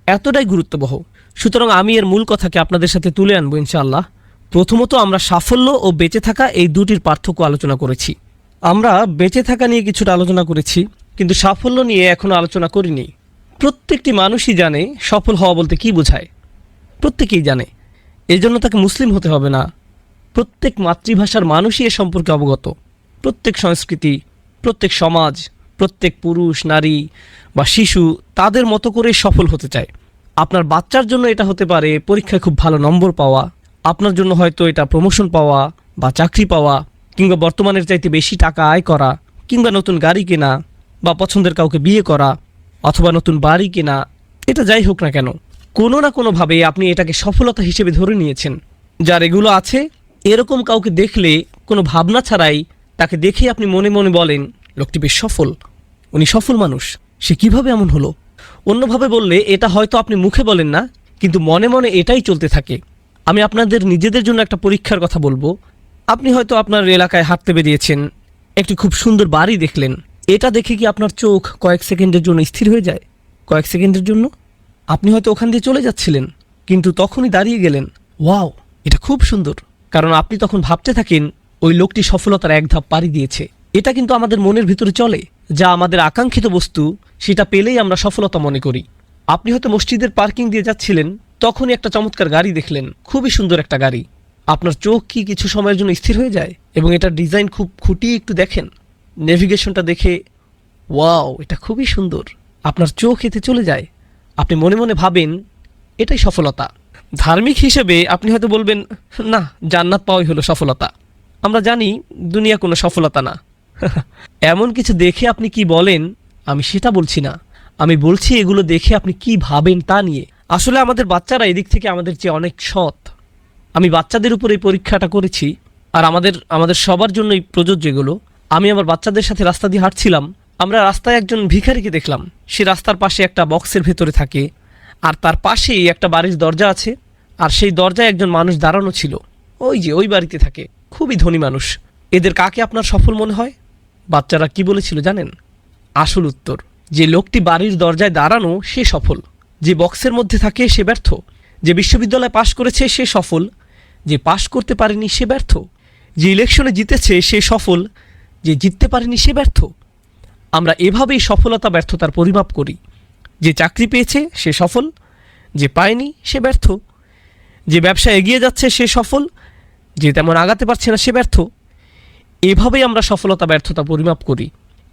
এতটাই গুরুত্ববহ। সুতরাং আমি এর মূল কথাকে আপনাদের সাথে তুলে আনবো ইনশাআল্লাহ। প্রথমত আমরা সাফল্য ও বেঁচে থাকা এই দুটির পার্থক্য আলোচনা করেছি। আমরা বেঁচে থাকা নিয়ে কিছুটা আলোচনা করেছি, কিন্তু সাফল্য নিয়ে এখনো আলোচনা করিনি। প্রত্যেকটি মানুষই জানে সফল হওয়া বলতে কি বোঝায়, প্রত্যেকেই জানে। এই জন্য তাকে মুসলিম হতে হবে না। প্রত্যেক মাতৃভাষার মানুষই এ সম্পর্কে অবগত। প্রত্যেক সংস্কৃতি, প্রত্যেক সমাজ, প্রত্যেক পুরুষ, নারী বা শিশু তাদের মতো করে সফল হতে চায়। আপনার বাচ্চার জন্য এটা হতে পারে পরীক্ষায় খুব ভালো নম্বর পাওয়া, আপনার জন্য হয়তো এটা প্রমোশন পাওয়া বা চাকরি পাওয়া, কিংবা বর্তমানের চাইতে বেশি টাকা আয় করা, কিংবা নতুন গাড়ি কেনা, বা পছন্দের কাউকে বিয়ে করা, অথবা নতুন বাড়ি কেনা। এটা যাই হোক না কেন, কোনো না কোনোভাবে আপনি এটাকে সফলতা হিসেবে ধরে নিয়েছেন। যার এগুলো আছে, এরকম কাউকে দেখলে কোনো ভাবনা ছাড়াই তাকে দেখে আপনি মনে মনে বলেন, লোকটি বেশ সফল, উনি সফল মানুষ, সে কিভাবে এমন হলো। অন্যভাবে বললে, এটা হয়তো আপনি মুখে বলেন না, কিন্তু মনে মনে এটাই চলতে থাকে। আমি আপনাদের নিজেদের জন্য একটা পরীক্ষার কথা বলবো। আপনি হয়তো আপনার এলাকায় হাঁটতে বেরিয়েছেন, একটি খুব সুন্দর বাড়ি দেখলেন। এটা দেখে কি আপনার চোখ কয়েক সেকেন্ডের জন্য স্থির হয়ে যায়? কয়েক সেকেন্ডের জন্য আপনি হয়তো ওখান দিয়ে চলে যাচ্ছিলেন, কিন্তু তখনই দাঁড়িয়ে গেলেন, ওয়াও, এটা খুব সুন্দর। কারণ আপনি তখন ভাবতে থাকেন, ওই লোকটি সফলতার এক ধাপ পাড়ি দিয়েছে। এটা কিন্তু আমাদের মনের ভিতরে চলে, যা আমাদের আকাঙ্ক্ষিত বস্তু, সেটা পেলেই আমরা সফলতা মনে করি। আপনি হয়তো মসজিদের পার্কিং দিয়ে যাচ্ছিলেন, তখনই একটা চমৎকার গাড়ি দেখলেন, খুবই সুন্দর একটা গাড়ি। আপনার চোখ কি কিছু সময়ের জন্য স্থির হয়ে যায়? এবং এটার ডিজাইন খুব খুঁটিয়ে একটু দেখেন, নেভিগেশনটা দেখে ওয়াও, এটা খুবই সুন্দর, আপনার চোখ এতে চলে যায়। আপনি মনে মনে ভাবেন এটাই সফলতা। ধার্মিক হিসেবে আপনি হয়তো বলবেন, না, জান্নাত পাওয়াই হলো সফলতা। আমরা জানি দুনিয়া কোনো সফলতা না। এমন কিছু দেখে আপনি কি বলেন আমি সেটা বলছি না, আমি বলছি এগুলো দেখে আপনি কি ভাবেন তা নিয়ে। আসলে আমাদের বাচ্চারা এদিক থেকে আমাদের চেয়ে অনেক সৎ। আমি বাচ্চাদের উপর এই পরীক্ষাটা করেছি, আর আমাদের সবার জন্যই প্রযোজ্য এগুলো। আমি আমার বাচ্চাদের সাথে রাস্তা দিয়ে হাঁটছিলাম, আমরা রাস্তায় একজন ভিখারিকে দেখলাম। সে রাস্তার পাশে একটা বক্সের ভেতরে থাকে, আর তার পাশেই একটা বাড়ির দরজা আছে, আর সেই দরজায় একজন মানুষ দাঁড়ানো ছিল। ওই যে ওই বাড়িতে থাকে, খুবই ধনী মানুষ। এদের কাকে আপনার সফল মনে হয়? বাচ্চারা কি বলেছিল জানেন? আসল উত্তর, যে লোকটি বাড়ির দরজায় দাঁড়ানো সে সফল, যে বক্সের মধ্যে থাকে সে ব্যর্থ, যে বিশ্ববিদ্যালয়ে পাশ করেছে সে সফল, যে পাশ করতে পারেনি সে ব্যর্থ, যে ইলেকশনে জিতেছে সে সফল, যে জিততে পারেনি সে ব্যর্থ। আমরা এভাবেই সফলতা ব্যর্থতার পরিমাপ করি। যে চাকরি পেয়েছে সে সফল, যে পায়নি সে ব্যর্থ, যে ব্যবসা এগিয়ে যাচ্ছে সে সফল, যে তেমন আগাতে পারছে না সে ব্যর্থ। এভাবেই আমরা সফলতা ব্যর্থতা পরিমাপ করি।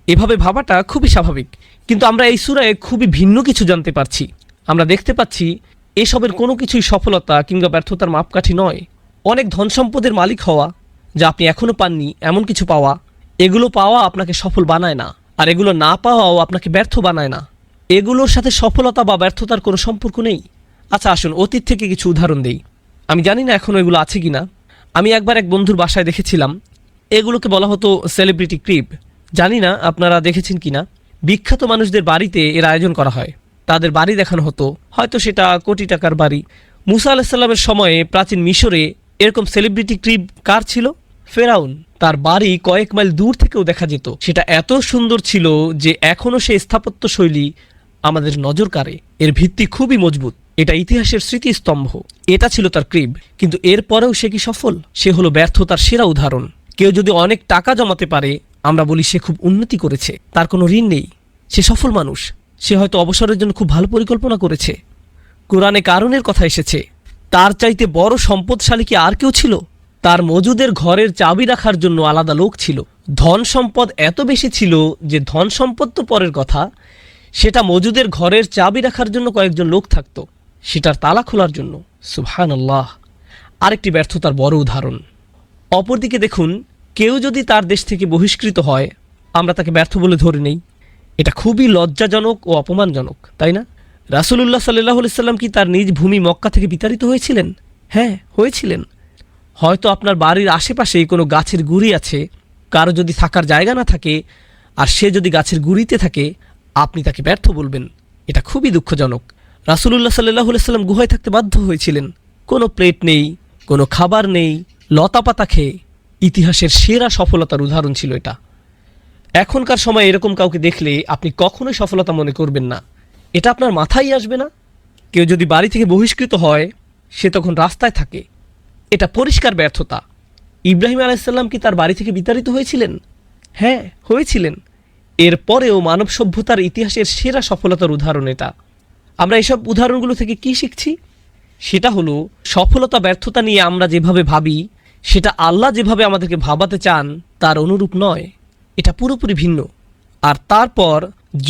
এভাবে ভাবাটা খুবই স্বাভাবিক। কিন্তু আমরা এই সূরায় খুবই ভিন্ন কিছু জানতে পারছি। আমরা দেখতে পাচ্ছি এসবের কোনো কিছুই সফলতা কিংবা ব্যর্থতার মাপকাঠি নয়। অনেক ধন সম্পদের মালিক হওয়া, যা আপনি এখনও পাননি এমন কিছু পাওয়া, এগুলো পাওয়া আপনাকে সফল বানায় না, আর এগুলো না পাওয়াও আপনাকে ব্যর্থ বানায় না। এগুলোর সাথে সফলতা বা ব্যর্থতার কোনো সম্পর্ক নেই। আচ্ছা আসুন অতীত থেকে কিছু উদাহরণ দেই। আমি জানি না এখনও এগুলো আছে কিনা। আমি একবার এক বন্ধুর বাসায় দেখেছিলাম, এগুলোকে বলা হতো সেলিব্রিটি ক্রিব। জানি না আপনারা দেখেছেন কিনা। বিখ্যাত মানুষদের বাড়িতে এর আয়োজন করা হয়, তাদের বাড়ি দেখানো হতো, হয়তো সেটা কোটি টাকার বাড়ি। মুসা আলাহিসাল্লামের সময়ে প্রাচীন মিশরে এরকম সেলিব্রিটি ক্রিব কার ছিল? ফেরাউন। তার বাড়ি কয়েক মাইল দূর থেকেও দেখা যেত। সেটা এত সুন্দর ছিল যে এখনও সেই স্থাপত্য শৈলী আমাদের নজর কাড়ে। এর ভিত্তি খুবই মজবুত, এটা ইতিহাসের স্মৃতিস্তম্ভ। এটা ছিল তার ক্রিব। কিন্তু এরপরেও সে কি সফল? সে হলো ব্যর্থতার সেরা উদাহরণ। কেউ যদি অনেক টাকা জমাতে পারে, আমরা বলি সে খুব উন্নতি করেছে, তার কোনো ঋণ নেই, সে সফল মানুষ। সে হয়তো অবসরের জন্য খুব ভালো পরিকল্পনা করেছে। কোরআনে কারুনের কথা এসেছে, তার চাইতে বড় সম্পদশালী কি আর কেউ ছিল? তার মজুদের ঘরের চাবি রাখার জন্য আলাদা লোক ছিল। ধন সম্পদ এত বেশি ছিল যে ধন সম্পদ তো পরের কথা, সেটা মজুদের ঘরের চাবি রাখার জন্য কয়েকজন লোক থাকতো, সেটার তালা খোলার জন্য। সুবহানাল্লাহ। আরেকটি ব্যর্থতার বড় উদাহরণ। অপরদিকে দেখুন, কেউ যদি তার দেশ থেকে বহিষ্কৃত হয়, আমরা তাকে ব্যর্থ বলে ধরে নেই। এটা খুবই লজ্জাজনক ও অপমানজনক, তাই না? রাসূলুল্লাহ সাল্লাল্লাহু আলাইহি সাল্লাম কি তার নিজ ভূমি মক্কা থেকে বিতাড়িত হয়েছিলেন? হ্যাঁ, হয়েছিলেন। হয়তো আপনার বাড়ির আশেপাশেই কোনো গাছের গুঁড়ি আছে, কারো যদি থাকার জায়গা না থাকে আর সে যদি গাছের গুঁড়িতে থাকে, আপনি তাকে ব্যর্থ বলবেন। এটা খুবই দুঃখজনক। রাসূলুল্লাহ সাল্লাল্লাহু আলাইহি সাল্লাম গুহায় থাকতে বাধ্য হয়েছিলেন, কোনো প্লেট নেই, কোনো খাবার নেই, লতাপাতা খেয়ে। ইতিহাসের সেরা সফলতার উদাহরণ ছিল এটা। এখনকার সময় এরকম কাউকে দেখলে আপনি কখনোই সফলতা মনে করবেন না, এটা আপনার মাথায় আসবে না। কেউ যদি বাড়ি থেকে বহিষ্কৃত হয়, সে তখন রাস্তায় থাকে, এটা পরিষ্কার ব্যর্থতা। ইব্রাহিম আলাইহিসসালাম কি তার বাড়ি থেকে বিতাড়িত হয়েছিলেন? হ্যাঁ, হয়েছিলেন। এরপরেও মানব সভ্যতার ইতিহাসের সেরা সফলতার উদাহরণ এটা। আমরা এসব উদাহরণগুলো থেকে কি শিখছি? সেটা হলো, সফলতা ব্যর্থতা নিয়ে আমরা যেভাবে ভাবি, সেটা আল্লাহ যেভাবে আমাদেরকে ভাবাতে চান তার অনুরূপ নয়। এটা পুরোপুরি ভিন্ন। আর তারপর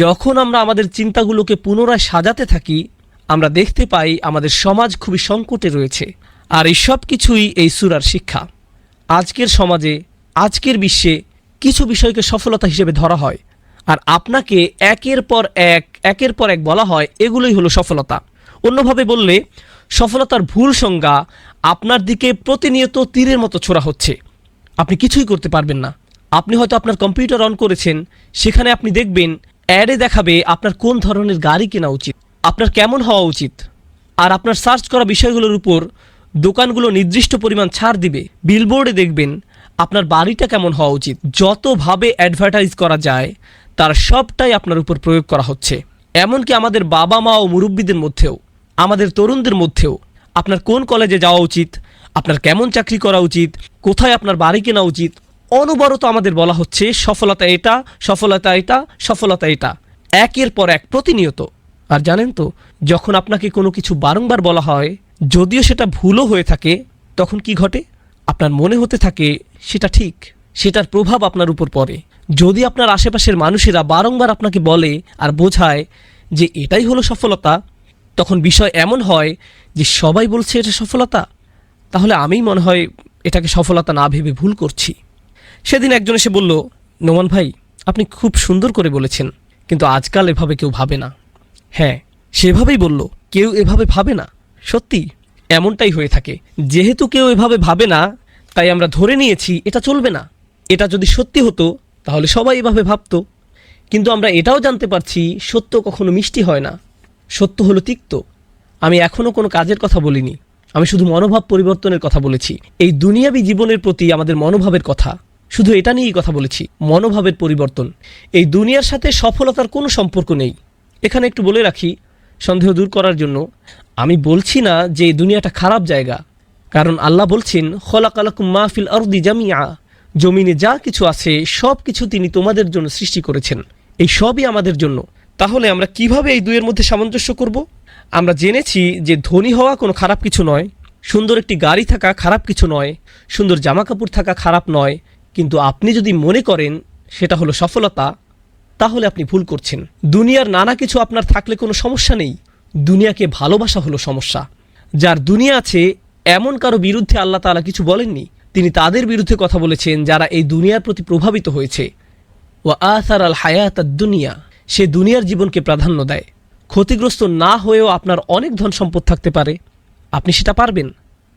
যখন আমরা আমাদের চিন্তাগুলোকে পুনরায় সাজাতে থাকি, আমরা দেখতে পাই আমাদের সমাজ খুবই সংকটে রয়েছে। আর এই সব কিছুই এই সূরার শিক্ষা। আজকের সমাজে, আজকের বিশ্বে কিছু বিষয়কে সফলতা হিসেবে ধরা হয়, আর আপনাকে একের পর এক বলা হয় এগুলোই হলো সফলতা। অন্যভাবে বললে, সফলতার ভুল সংজ্ঞা আপনার দিকে প্রতিনিয়ত তীরের মতো ছোড়া হচ্ছে। আপনি কিছুই করতে পারবেন না। আপনি হয়তো আপনার কম্পিউটার অন করেছেন, সেখানে আপনি দেখবেন অ্যাডে দেখাবে আপনার কোন ধরনের গাড়ি কেনা উচিত, আপনার কেমন হওয়া উচিত। আর আপনার সার্চ করা বিষয়গুলোর উপর দোকানগুলো নির্দিষ্ট পরিমাণ ছাড় দিবে। বিলবোর্ডে দেখবেন আপনার বাড়িটা কেমন হওয়া উচিত। যতভাবে অ্যাডভার্টাইজ করা যায় তার সবটাই আপনার উপর প্রয়োগ করা হচ্ছে। এমনকি আমাদের বাবা মা ও মুরব্বীদের মধ্যেও, আমাদের তরুণদের মধ্যেও আপনার কোন কলেজে যাওয়া উচিত, আপনার কেমন চাকরি করা উচিত, কোথায় আপনার বাড়ি কেনা উচিত, অনবরত আমাদের বলা হচ্ছে সফলতা এটা, সফলতা এটা, সফলতা এটা, একের পর এক প্রতিনিয়ত। আর জানেন তো, যখন আপনাকে কোনো কিছু বারংবার বলা হয়, যদিও সেটা ভুলও হয়ে থাকে, তখন কি ঘটে? আপনার মনে হতে থাকে সেটা ঠিক, সেটার প্রভাব আপনার উপর পড়ে। যদি আপনার আশেপাশের মানুষেরা বারংবার আপনাকে বলে আর বোঝায় যে এটাই হলো সফলতা, তখন বিষয় এমন হয় যে সবাই বলছে এটা সফলতা, তাহলে আমিই মনে হয় এটাকে সফলতা না ভেবে ভুল করছি। সেদিন একজন এসে বলল, নোমান ভাই, আপনি খুব সুন্দর করে বলেছেন, কিন্তু আজকাল এভাবে কেউ ভাবে না। হ্যাঁ, সেভাবেই বলল, কেউ এভাবে ভাবে না। সত্যি এমনটাই হয়ে থাকে। যেহেতু কেউ এভাবে ভাবে না, তাই আমরা ধরে নিয়েছি এটা চলবে না। এটা যদি সত্যি হতো তাহলে সবাই এভাবে ভাবতো। কিন্তু আমরা এটাও জানতে পারছি সত্য কখনো মিষ্টি হয় না, সত্য হলো তিক্ত। আমি এখনও কোনো কাজের কথা বলিনি, আমি শুধু মনোভাব পরিবর্তনের কথা বলেছি। এই দুনিয়াবী জীবনের প্রতি আমাদের মনোভাবের কথা, শুধু এটা নিয়েই কথা বলেছি, মনোভাবের পরিবর্তন। এই দুনিয়ার সাথে সফলতার কোনো সম্পর্ক নেই। এখানে একটু বলে রাখি, সন্দেহ দূর করার জন্য, আমি বলছি না যে এই দুনিয়াটা খারাপ জায়গা, কারণ আল্লাহ বলছেন, খলাকালাকুম মা ফিল আরদি জামিআ, জমিনে যা কিছু আছে সব কিছু তিনি তোমাদের জন্য সৃষ্টি করেছেন, এই সবই আমাদের জন্য। তাহলে আমরা কিভাবে এই দুইয়ের মধ্যে সামঞ্জস্য করব? আমরা জেনেছি যে ধনী হওয়া কোনো খারাপ কিছু নয়, সুন্দর একটি গাড়ি থাকা খারাপ কিছু নয়, সুন্দর জামা কাপড় থাকা খারাপ নয়। কিন্তু আপনি যদি মনে করেন সেটা হলো সফলতা, তাহলে আপনি ভুল করছেন। দুনিয়ার নানা কিছু আপনার থাকলে কোনো সমস্যা নেই, দুনিয়াকে ভালোবাসা হলো সমস্যা। যার দুনিয়া আছে এমন কারো বিরুদ্ধে আল্লাহ তাআলা কিছু বলেননি, তিনি তাদের বিরুদ্ধে কথা বলেছেন যারা এই দুনিয়ার প্রতি প্রভাবিত হয়েছে। ওয়া আসার আল হায়াত দুনিয়া, সে দুনিয়ার জীবনকে প্রাধান্য দেয়। ক্ষতিগ্রস্ত না হয়েও আপনার অনেক ধন সম্পদ থাকতে পারে, আপনি সেটা পারবেন।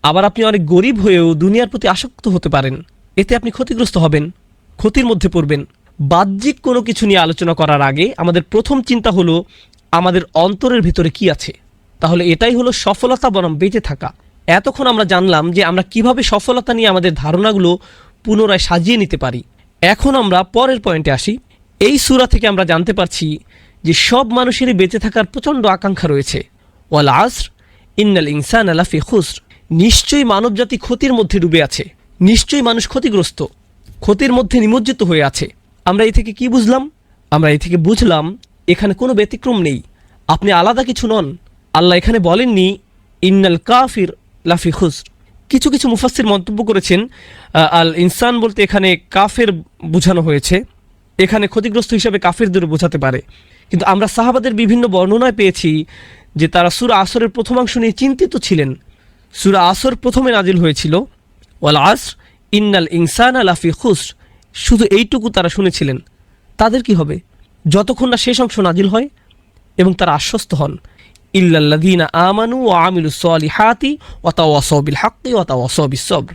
আবার আপনি অনেক গরিব হয়েও দুনিয়ার প্রতি আসক্ত হতে পারেন, এতে আপনি ক্ষতিগ্রস্ত হবেন, ক্ষতির মধ্যে পড়বেন। বাহ্যিক কোনো কিছু নিয়ে আলোচনা করার আগে আমাদের প্রথম চিন্তা হলো আমাদের অন্তরের ভিতরে কি আছে। তাহলে এটাই হলো সফলতা বনাম বেঁচে থাকা। এতক্ষণ আমরা জানলাম যে আমরা কিভাবে সফলতা নিয়ে আমাদের ধারণাগুলো পুনরায় সাজিয়ে নিতে পারি। এখন আমরা পরের পয়েন্টে আসি। এই সূরা থেকে আমরা জানতে পারছি যে সব মানুষেরই বেঁচে থাকার প্রচণ্ড আকাঙ্ক্ষা রয়েছে। ওয়াল আসর ইন্নাল ইনসানা লাফি খুসর, নিশ্চয়ই মানবজাতি ক্ষতির মধ্যে ডুবে আছে, নিশ্চয়ই মানুষ ক্ষতিগ্রস্ত, ক্ষতির মধ্যে নিমজ্জিত হয়ে আছে। আমরা এই থেকে কি বুঝলাম? আমরা এই থেকে বুঝলাম এখানে কোনো ব্যতিক্রম নেই, আপনি আলাদা কিছু নন। আল্লাহ এখানে বলেননি ইন্নাল কাফির লাফি খুসর। কিছু কিছু মুফাসসির মন্তব্য করেছেন আল ইনসান বলতে এখানে কাফের বোঝানো হয়েছে, এখানে ক্ষতিগ্রস্ত হিসাবে কাফেরদের বোঝাতে পারে। কিন্তু আমরা সাহাবাদের বিভিন্ন বর্ণনায় পেয়েছি যে তারা সূরা আসরের প্রথমাংশ নিয়ে চিন্তিত ছিলেন। সূরা আসর প্রথমে নাজিল হয়েছিল ওয়াল আসর ইন্নাল ইনসানা লাফি খুসর, শুধু এইটুকু তারা শুনেছিলেন। তাদের কি হবে যতক্ষণ না শেষ অংশ নাজিল হয় এবং তারা আশ্বস্ত হন, ইল্লাল্লাযীনা আমানু ওয়া আমিলুস সলিহাতি ওয়া তাওয়াসাউ বিল হাক্কি ওয়া তাওয়াসাউ বিস সবর।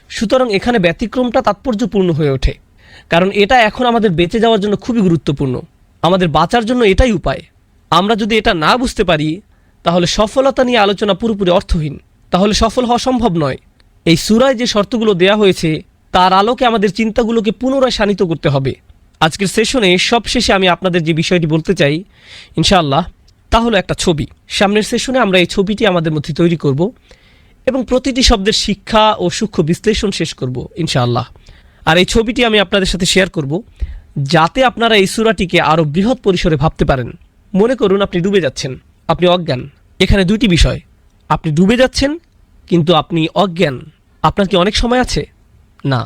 সুতরাং এখানে ব্যতিক্রমটা তাৎপর্যপূর্ণ হয়ে ওঠে, কারণ এটা এখন আমাদের বেঁচে যাওয়ার জন্য খুবই গুরুত্বপূর্ণ। আমাদের বাঁচার জন্য এটাই উপায়। আমরা যদি এটা না বুঝতে পারি তাহলে সফলতা নিয়ে আলোচনা পুরোপুরি অর্থহীন, তাহলে সফল হওয়া সম্ভব নয়। এই সূরায় যে শর্তগুলো দেয়া হয়েছে তার আলোকে আমাদের চিন্তাগুলোকে পুনরায় শানিত করতে হবে। আজকের সেশনে সবশেষে আমি আপনাদের যে বিষয়টি বলতে চাই ইনশাআল্লাহ, তা হলো একটা ছবি। সামনের সেশনে আমরা এই ছবিটি আমাদের মধ্যে তৈরি করব এবং প্রতিটি শব্দের শিক্ষা ও সূক্ষ্ম বিশ্লেষণ শেষ করব ইনশাআল্লাহ। আর এই ছবিটি আমি আপনাদের সাথে শেয়ার করব যাতে আপনারা এই সূরাটিকে আরও বৃহৎ পরিসরে ভাবতে পারেন। মনে করুন আপনি ডুবে যাচ্ছেন, আপনি অজ্ঞান। এখানে দুইটি বিষয়, আপনি ডুবে যাচ্ছেন কিন্তু আপনি অজ্ঞান। আপনার কি অনেক সময় আছে? না,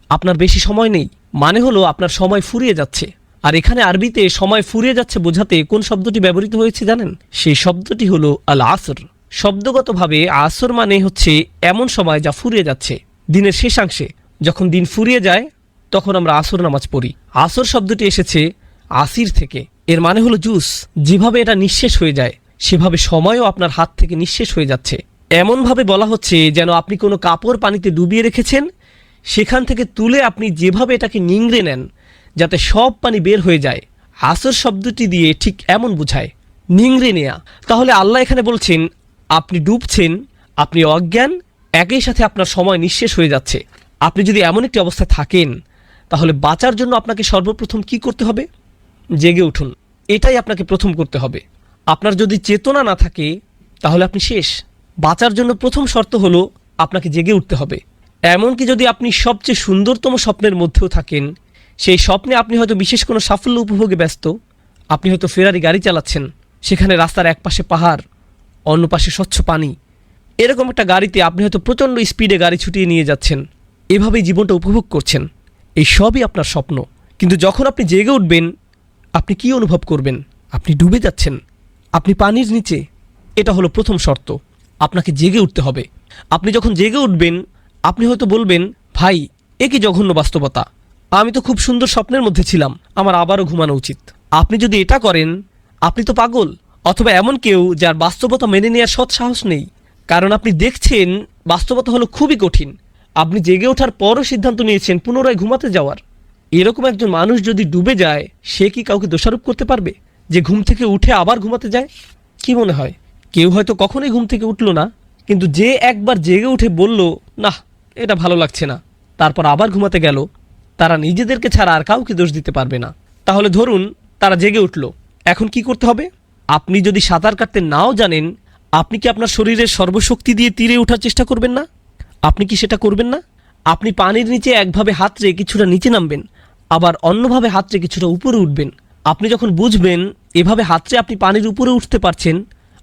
আপনার বেশি সময় নেই। মানে হলো আপনার সময় ফুরিয়ে যাচ্ছে। আর এখানে আরবিতে সময় ফুরিয়ে যাচ্ছে বোঝাতে কোন শব্দটি ব্যবহৃত হয়েছে জানেন? সেই শব্দটি হলো আল আসর। শব্দগতভাবে আসর মানে হচ্ছে এমন সময় যা ফুরিয়ে যাচ্ছে, দিনের শেষাংশে। যখন দিন ফুরিয়ে যায় তখন আমরা আসর নামাজ পড়ি। আসর শব্দটি এসেছে আসির থেকে, এর মানে হলো জুস। যেভাবে এটা নিঃশেষ হয়ে যায় সেভাবে সময়ও আপনার হাত থেকে নিঃশেষ হয়ে যাচ্ছে। এমনভাবে বলা হচ্ছে যেন আপনি কোনো কাপড় পানিতে ডুবিয়ে রেখেছেন, সেখান থেকে তুলে আপনি যেভাবে এটাকে নিংড়ে নেন যাতে সব পানি বের হয়ে যায়, আসর শব্দটি দিয়ে ঠিক এমন বোঝায়, নিংড়ে নেয়া। তাহলে আল্লাহ এখানে বলছেন আপনি ডুবছেন, আপনি অজ্ঞান, একই সাথে আপনার সময় নিঃশেষ হয়ে যাচ্ছে। আপনি যদি এমন একটি অবস্থায় থাকেন তাহলে বাঁচার জন্য আপনাকে সর্বপ্রথম কি করতে হবে? জেগে উঠুন, এটাই আপনাকে প্রথম করতে হবে। আপনার যদি চেতনা না থাকে তাহলে আপনি শেষ। বাঁচার জন্য প্রথম শর্ত হলো আপনাকে জেগে উঠতে হবে। এমনকি যদি আপনি সবচেয়ে সুন্দরতম স্বপ্নের মধ্যেও থাকেন, সেই স্বপ্নে আপনি হয়তো বিশেষ কোনো সাফল্য উপভোগে ব্যস্ত, আপনি হয়তো ফেরারি গাড়ি চালাচ্ছেন, সেখানে রাস্তার এক পাশে পাহাড়, অন্য পাশে স্বচ্ছ পানি। এরকম একটা গাড়িতে আপনি হয়তো প্রচণ্ড স্পিডে গাড়ি ছুটিয়ে নিয়ে যাচ্ছেন, এভাবেই জীবনটা উপভোগ করছেন। এই সবই আপনার স্বপ্ন। কিন্তু যখন আপনি জেগে উঠবেন, আপনি কি অনুভব করবেন? আপনি ডুবে যাচ্ছেন, আপনি পানির নিচে। এটা হলো প্রথম শর্ত, আপনাকে জেগে উঠতে হবে। আপনি যখন জেগে উঠবেন, আপনি হয়তো বলবেন, ভাই এ কি জঘন্য বাস্তবতা, আমি তো খুব সুন্দর স্বপ্নের মধ্যে ছিলাম, আমার আবারও ঘুমানো উচিত। আপনি যদি এটা করেন, আপনি তো পাগল, অথবা এমন কেউ যার বাস্তবতা মেনে নেওয়ার সৎ সাহস নেই। কারণ আপনি দেখছেন বাস্তবতা হলো খুবই কঠিন। আপনি জেগে ওঠার পরও সিদ্ধান্ত নিয়েছেন পুনরায় ঘুমাতে যাওয়ার। এরকম একজন মানুষ যদি ডুবে যায়, সে কি কাউকে দোষারোপ করতে পারবে যে ঘুম থেকে উঠে আবার ঘুমাতে যায়? কি মনে হয়? কেউ হয়তো কখনোই ঘুম থেকে উঠল না, কিন্তু যে একবার জেগে উঠে বলল, না এটা ভালো লাগছে না, তারপর আবার ঘুমাতে গেল, তারা নিজেদেরকে ছাড়া আর কাউকে দোষ দিতে পারবে না। তাহলে ধরুন তারা জেগে উঠল, এখন কি করতে হবে? আপনি যদি সাঁতার কাটতে নাও জানেন, আপনি কি আপনার শরীরের সর্বশক্তি দিয়ে তীরে ওঠার চেষ্টা করবেন না? আপনি কি সেটা করবেন না? আপনি পানির নিচে একভাবে হাত রেখে কিছুটা নিচে নামবেন, আবার অন্যভাবে হাত রেখে কিছুটা উপরে উঠবেন। আপনি যখন বুঝবেন এভাবে হাত রেখে আপনি পানির উপরে উঠতে পারছেন,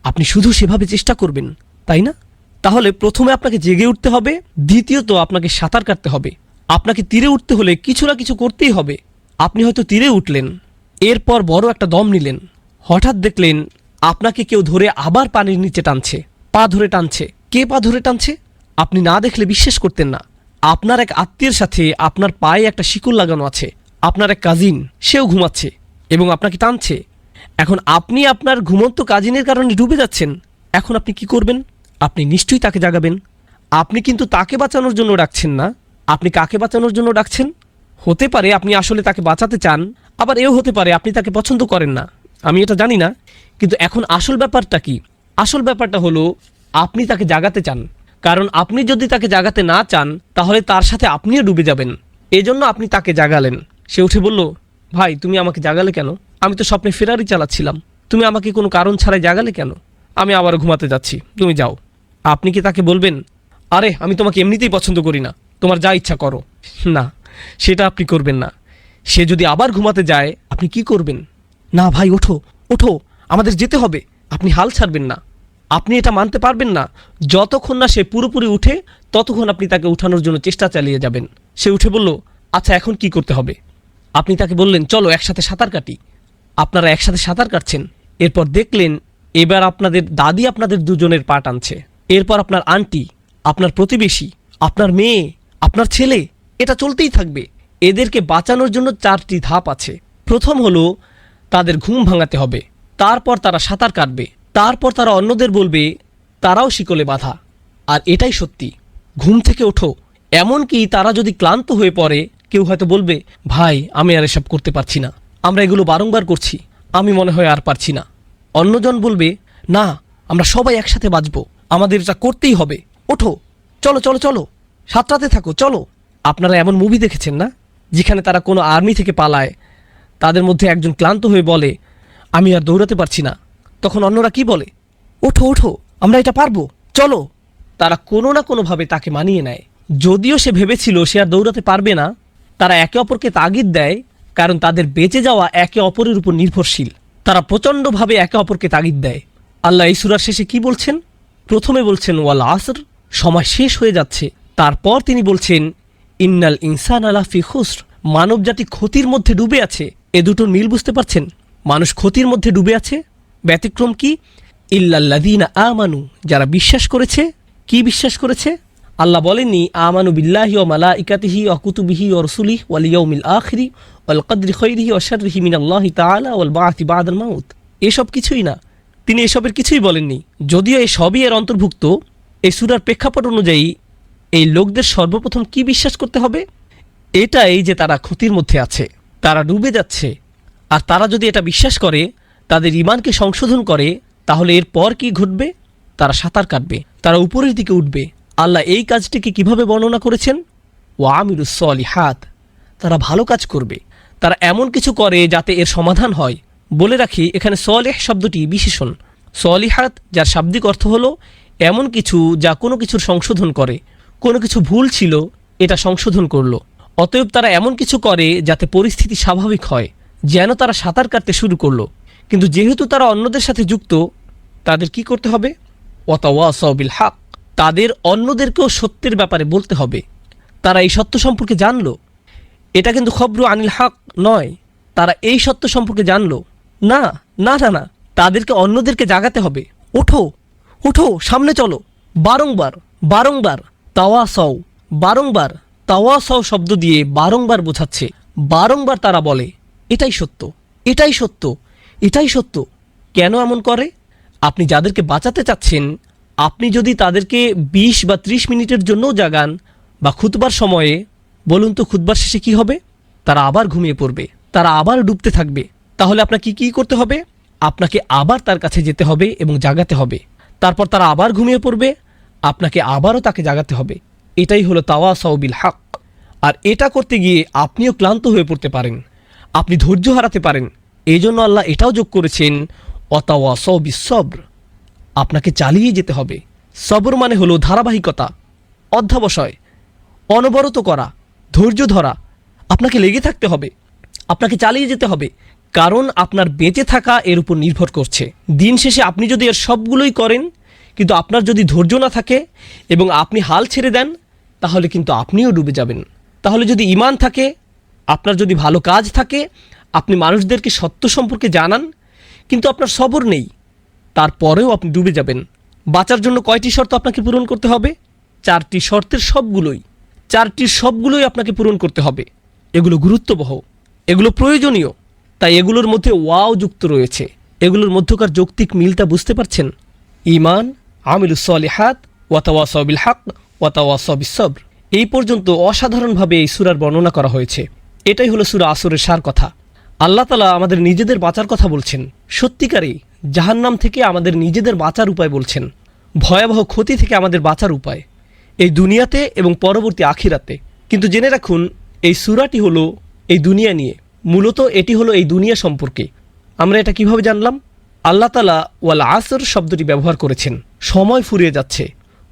আপনি শুধু সেভাবে চেষ্টা করবেন, তাই না? তাহলে প্রথমে আপনাকে জেগে উঠতে হবে, দ্বিতীয়ত আপনাকে সাঁতার কাটতে হবে। আপনাকে তীরে উঠতে হলে কিছু না কিছু করতেই হবে। আপনি হয়তো তীরে উঠলেন, এরপর বড় একটা দম নিলেন, হঠাৎ দেখলেন আপনাকে কেউ ধরে আবার পানির নিচে টানছে, পা ধরে টানছে। কে পা ধরে টানছে? আপনি না দেখলে বিশ্বাস করতেন না। আপনার এক আত্মীয়ের সাথে আপনার পায়ে একটা শিকল লাগানো আছে, আপনার এক কাজিন, সেও ঘুমাচ্ছে এবং আপনাকে টানছে। এখন আপনি আপনার ঘুমন্ত কাজিনের কারণে ডুবে যাচ্ছেন। এখন আপনি কি করবেন? আপনি নিশ্চয়ই তাকে জাগাবেন। আপনি কিন্তু তাকে বাঁচানোর জন্য ডাকছেন না। আপনি কাকে বাঁচানোর জন্য ডাকছেন? হতে পারে আপনি আসলে তাকে বাঁচাতে চান, আবার এও হতে পারে আপনি তাকে পছন্দ করেন না, আমি এটা জানি না। কিন্তু এখন আসল ব্যাপারটা কি? আসল ব্যাপারটা হলো আপনি তাকে জাগাতে চান। কারণ আপনি যদি তাকে জাগাতে না চান, তাহলে তার সাথে আপনিও ডুবে যাবেন। এজন্য আপনি তাকে জাগালেন। সে উঠে বলল, ভাই তুমি আমাকে জাগালে কেন? আমি তো স্বপ্নে ফেরারি চালাচ্ছিলাম, তুমি আমাকে কোনো কারণ ছাড়াই জাগালে কেন? আমি আবার ঘুমাতে যাচ্ছি, তুমি যাও। আপনি কি তাকে বলবেন, আরে আমি তোমাকে এমনিতেই পছন্দ করি না, তোমার যা ইচ্ছা করো? না, সেটা আপনি করবেন না। সে যদি আবার ঘুমাতে যায়, আপনি কি করবেন? না ভাই ওঠো, ওঠো, আমাদের যেতে হবে। আপনি হাল ছাড়বেন না। আপনি এটা মানতে পারবেন না। যতক্ষণ না সে পুরোপুরি উঠে, ততক্ষণ আপনি তাকে উঠানোর জন্য চেষ্টা চালিয়ে যাবেন। সে উঠে বলল, আচ্ছা এখন কি করতে হবে? আপনি তাকে বললেন, চলো একসাথে সাঁতার কাটি। আপনারা একসাথে সাঁতার কাটছেন। এরপর দেখলেন এবার আপনাদের দাদি আপনাদের দুজনের পা টানছে। এরপর আপনার আন্টি, আপনার প্রতিবেশী, আপনার মেয়ে, আপনার ছেলে, এটা চলতেই থাকবে। এদেরকে বাঁচানোর জন্য 4টি ধাপ আছে। প্রথম হলো তাদের ঘুম ভাঙাতে হবে, তারপর তারা সাঁতার কাটবে, তারপর তারা অন্যদের বলবে তারাও শিকলে বাঁধা। আর এটাই সত্যি, ঘুম থেকে ওঠো। এমনকি তারা যদি ক্লান্ত হয়ে পড়ে, কেউ হয়তো বলবে, ভাই আমি আর এসব করতে পারছি না, আমরা এগুলো বারংবার করছি, আমি মনে হয় আর পারছি না। অন্যজন বলবে, না আমরা সবাই একসাথে বাঁচবো, আমাদের এটা করতেই হবে, ওঠো, চলো চলো চলো, সাঁতরাতে থাকো, চলো। আপনারা এমন মুভি দেখেছেন না, যেখানে তারা কোনো আর্মি থেকে পালায়, তাদের মধ্যে একজন ক্লান্ত হয়ে বলে, আমি আর দৌড়াতে পারছি না। তখন অন্যরা কি বলে, ওঠো ওঠো, আমরা এটা পারবো, চলো। তারা কোনো না কোনোভাবে তাকে মানিয়ে নেয়। যদিও সে ভেবেছিল সে আর দৌড়াতে পারবে না, তারা একে অপরকে তাগিদ দেয়, কারণ তাদের বেঁচে যাওয়া একে অপরের উপর নির্ভরশীল। তারা প্রচণ্ডভাবে একে অপরকে তাগিদ দেয়। আল্লাহ এই সূরার শেষে কি বলছেন? প্রথমে বলছেন ওয়াল আসর, সময় শেষ হয়ে যাচ্ছে। তারপর তিনি বলছেন ইন্নাল ইনসান আলা ফি খুসর, মানবজাতি ক্ষতির মধ্যে ডুবে আছে। এ দুটোর মিল বুঝতে পারছেন? মানুষ ক্ষতির মধ্যে ডুবে আছে। ব্যতিক্রম কি? ইল্লাল্লাযীনা আমানু, যারা বিশ্বাস করেছে। কি বিশ্বাস করেছে? আল্লাহ বলেননি আমানু বিল্লাহি ওয়া মালাইকাতিহি ওয়া কুতুবিহি ওয়া রাসূলিহি ওয়াল ইয়াউমিল আখিরি ওয়াল কদরি খাইরিহি ওয়া শাররিহি মিনাল্লাহি তাআলা ওয়াল বা'থি বা'দাল মাউত। এসব কিছুই না, তিনি এসবের কিছুই বলেননি। যদিও এই সবই এর অন্তর্ভুক্ত। এই সূরার প্রেক্ষাপট অনুযায়ী এই লোকদের সর্বপ্রথম কি বিশ্বাস করতে হবে? এটাই যে তারা ক্ষতির মধ্যে আছে, তারা ডুবে যাচ্ছে। আর তারা যদি এটা বিশ্বাস করে, তাদের ঈমানকে সংশোধন করে, তাহলে এরপর কি ঘটবে? তারা সাঁতার কাটবে, তারা উপরের দিকে উঠবে। আল্লাহ এই কাজটিকে কিভাবে বর্ণনা করেছেন? ওয়া আমিলুস সলিহাত, তারা ভালো কাজ করবে, তারা এমন কিছু করে যাতে এর সমাধান হয়। বলে রাখি, এখানে সলিহ শব্দটি বিশেষণ। সলিহাত যার শাব্দিক অর্থ হলো এমন কিছু যা কোনো কিছুর সংশোধন করে। কোনো কিছু ভুল ছিল, এটা সংশোধন করলো। অতএব তারা এমন কিছু করে যাতে পরিস্থিতি স্বাভাবিক হয়। যেন তারা সাঁতার কাটতে শুরু করলো, কিন্তু যেহেতু তারা অন্যদের সাথে যুক্ত, তাদের কি করতে হবে? ওয়াতাওয়াসাউ বিল হক, তাদের অন্যদেরকেও সত্যের ব্যাপারে বলতে হবে। তারা এই সত্য সম্পর্কে জানলো, এটা কিন্তু খবরু আনিল হক নয়, তারা এই সত্য সম্পর্কে জানলো না, না না না, তাদেরকে অন্যদেরকে জাগাতে হবে। ওঠো ওঠো, সামনে চলো, বারংবার বারংবার তাওয়াসাউ, বারংবার তাওয়াসাউ শব্দ দিয়ে বারংবার বোঝাচ্ছে। বারংবার তারা বলে এটাই সত্য, এটাই সত্য, এটাই সত্য। কেন এমন করে? আপনি যাদেরকে বাঁচাতে চাচ্ছেন, আপনি যদি তাদেরকে 20 বা 30 মিনিটের জন্যও জাগান বা খুতবার সময়ে, বলুন তো খুতবার শেষে কি হবে? তারা আবার ঘুমিয়ে পড়বে, তারা আবার ডুবতে থাকবে। তাহলে আপনাকে কি করতে হবে? আপনাকে আবার তার কাছে যেতে হবে এবং জাগাতে হবে। তারপর তারা আবার ঘুমিয়ে পড়বে, আপনাকে আবারও তাকে জাগাতে হবে। এটাই হলো তাওয়াসাউ বিল হক। আর এটা করতে গিয়ে আপনিও ক্লান্ত হয়ে পড়তে পারেন, আপনি ধৈর্য হারাতে পারেন। এই জন্য আল্লাহ এটাও যোগ করেছেন ওয়াতাওয়াসাউ বিস সবর, আপনাকে চালিয়ে যেতে হবে। সবর মানে হলো ধারাবাহিকতা, অধ্যাবসায়, অনবরত করা, ধৈর্য ধরা। আপনাকে লেগে থাকতে হবে, আপনাকে চালিয়ে যেতে হবে, কারণ আপনার বেঁচে থাকা এর উপর নির্ভর করছে। দিন শেষে আপনি যদি এর সবগুলোই করেন, কিন্তু আপনার যদি ধৈর্য না থাকে এবং আপনি হাল ছেড়ে দেন, তাহলে কিন্তু আপনিও ডুবে যাবেন। তাহলে যদি ঈমান থাকে, আপনার যদি ভালো কাজ থাকে, আপনি মানুষদেরকে সত্য সম্পর্কে জানান, কিন্তু আপনার সবর নেই, তারপরেও আপনি ডুবে যাবেন। বাঁচার জন্য কয়টি শর্ত আপনাকে পূরণ করতে হবে? 4টি শর্তের সবগুলোই, 4টির সবগুলোই আপনাকে পূরণ করতে হবে। এগুলো গুরুত্ববহ, এগুলো প্রয়োজনীয়, তাই এগুলোর মধ্যে ওয়াও যুক্ত রয়েছে। এগুলোর মধ্যকার যৌক্তিক মিলটা বুঝতে পারছেন? ঈমান, আমিলুস সলিহাত, ওয়াতাওয়াসাউ বিল হক, ওয়াতাওয়াসাউ বিস সবর। এই পর্যন্ত অসাধারণভাবে এই সূরার বর্ণনা করা হয়েছে। এটাই হলো সূরা আসরের সার কথা। আল্লাহ তাআলা আমাদের নিজেদের বাঁচার কথা বলছেন, সত্যিকারেই জাহান্নাম থেকে আমাদের নিজেদের বাঁচার উপায় বলছেন, ভয়াবহ ক্ষতি থেকে আমাদের বাঁচার উপায়, এই দুনিয়াতে এবং পরবর্তী আখিরাতে। কিন্তু জেনে রাখুন, এই সূরাটি হলো এই দুনিয়া নিয়ে, মূলত এটি হলো এই দুনিয়া সম্পর্কে। আমরা এটা কিভাবে জানলাম? আল্লাহ তাআলা ওয়াল আসর শব্দটি ব্যবহার করেছেন। সময় ফুরিয়ে যাচ্ছে।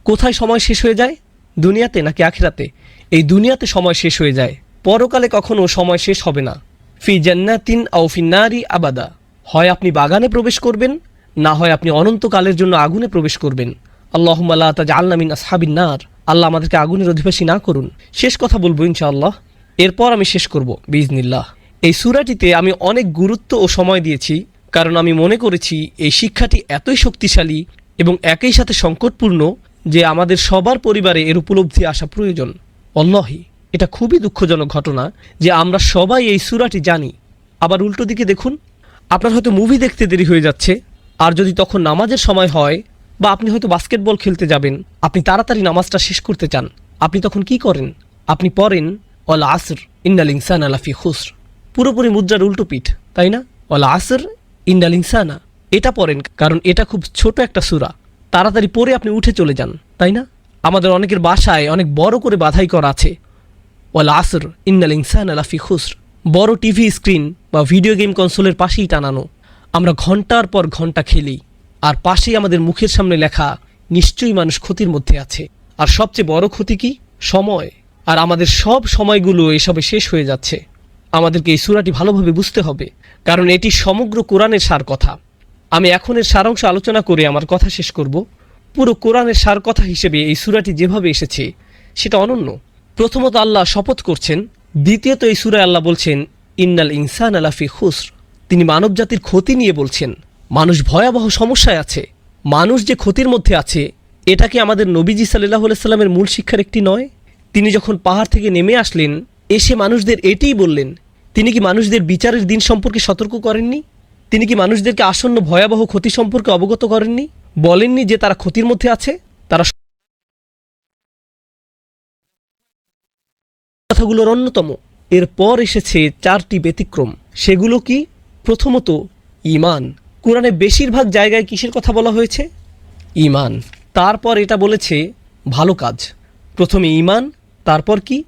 কোথায় সময় শেষ হয়ে যায়? দুনিয়াতে নাকি আখিরাতে? এই দুনিয়াতে সময় শেষ হয়ে যায়, পরকালে কখনো সময় শেষ হবে না। ফি জান্নাতিন আও ফিন নারি আবাদা, হয় আপনি বাগানে প্রবেশ করবেন, না হয় আপনি অনন্তকালের জন্য আগুনে প্রবেশ করবেন। আল্লাহুম্মা লা তাজআলনা মিন আসহাবিন নার, আল্লাহ আমাদেরকে আগুনের অধিবাসী না করুন। শেষ কথা বলবো ইনশাআল্লাহ, এরপর আমি শেষ করব বিইজনিল্লাহ। এই সূরাটিতে আমি অনেক গুরুত্ব ও সময় দিয়েছি, কারণ আমি মনে করেছি এই শিক্ষাটি এতই শক্তিশালী এবং একই সাথে সংকটপূর্ণ যে আমাদের সবার পরিবারে এর উপলব্ধি আসা প্রয়োজন। আল্লাহি, এটা খুবই দুঃখজনক ঘটনা যে আমরা সবাই এই সূরাটি জানি, আবার উল্টো দিকে দেখুন, আপনার হয়তো মুভি দেখতে দেরি হয়ে যাচ্ছে, আর যদি তখন নামাজের সময় হয় বা আপনি হয়তো বাস্কেটবল খেলতে যাবেন, আপনি তাড়াতাড়ি নামাজটা শেষ করতে চান, আপনি তখন কি করেন? আপনি পড়েন ওয়াল আসর ইন্নাল ইনসানা লাফি খুসর, পুরোপুরি মুদ্রার উল্টো পিঠ, তাই না? ওয়াল আসর ইন্নাল ইনসানা, এটা পড়েন কারণ এটা খুব ছোট একটা সূরা, তাড়াতাড়ি পড়ে আপনি উঠে চলে যান, তাই না? আমাদের অনেকের বাসায় অনেক বড় করে বাধাই করা আছে ওয়াল আসর ইন্নাল ইনসানা লাফি খুসর, বড় টিভি স্ক্রিন বা ভিডিও গেম কনসোলের পাশেই টানানো। আমরা ঘন্টার পর ঘন্টা খেলি, আর পাশেই আমাদের মুখের সামনে লেখা নিশ্চয়ই মানুষ ক্ষতির মধ্যে আছে। আর সবচেয়ে বড় ক্ষতি কি? সময়। আর আমাদের সব সময়গুলো এসবে শেষ হয়ে যাচ্ছে। আমাদেরকে এই সূরাটি ভালোভাবে বুঝতে হবে, কারণ এটি সমগ্র কোরআনের সার কথা। আমি এখন এর সারাংশ আলোচনা করে আমার কথা শেষ করব। পুরো কোরআনের সার কথা হিসেবে এই সূরাটি যেভাবে এসেছে সেটা অনন্য। প্রথমত আল্লাহ শপথ করছেন, দ্বিতীয়ত এই সূরায় আল্লাহ বলছেন ইন্নাল ইনসানা লাফি খুসর, তিনি মানব জাতির ক্ষতি নিয়ে বলছেন। মানুষ ভয়াবহ সমস্যায় আছে, মানুষ যে ক্ষতির মধ্যে আছে, এটা কি আমাদের নবীজি সাল্লাল্লাহু আলাইহি সাল্লামের মূল শিক্ষার একটি নয়? তিনি যখন পাহাড় থেকে নেমে আসলেন, এসে মানুষদের এটাই বললেন। তিনি কি মানুষদের বিচারের দিন সম্পর্কে সতর্ক করেননি? তিনি কি মানুষদেরকে আসন্ন ভয়াবহ ক্ষতি সম্পর্কে অবগত করেননি? বলেননি যে তারা ক্ষতির মধ্যে আছে? তারা কথাগুলোর অন্যতম। এরপর এসেছে 4টি ব্যতিক্রম। সেগুলো কি? প্রথমত ঈমান। কোরআনে বেশিরভাগ জায়গায় কিসের কথা বলা হয়েছে? ঈমান। তারপর এটা বলেছে ভালো কাজ। প্রথমে ঈমান, তারপর কি?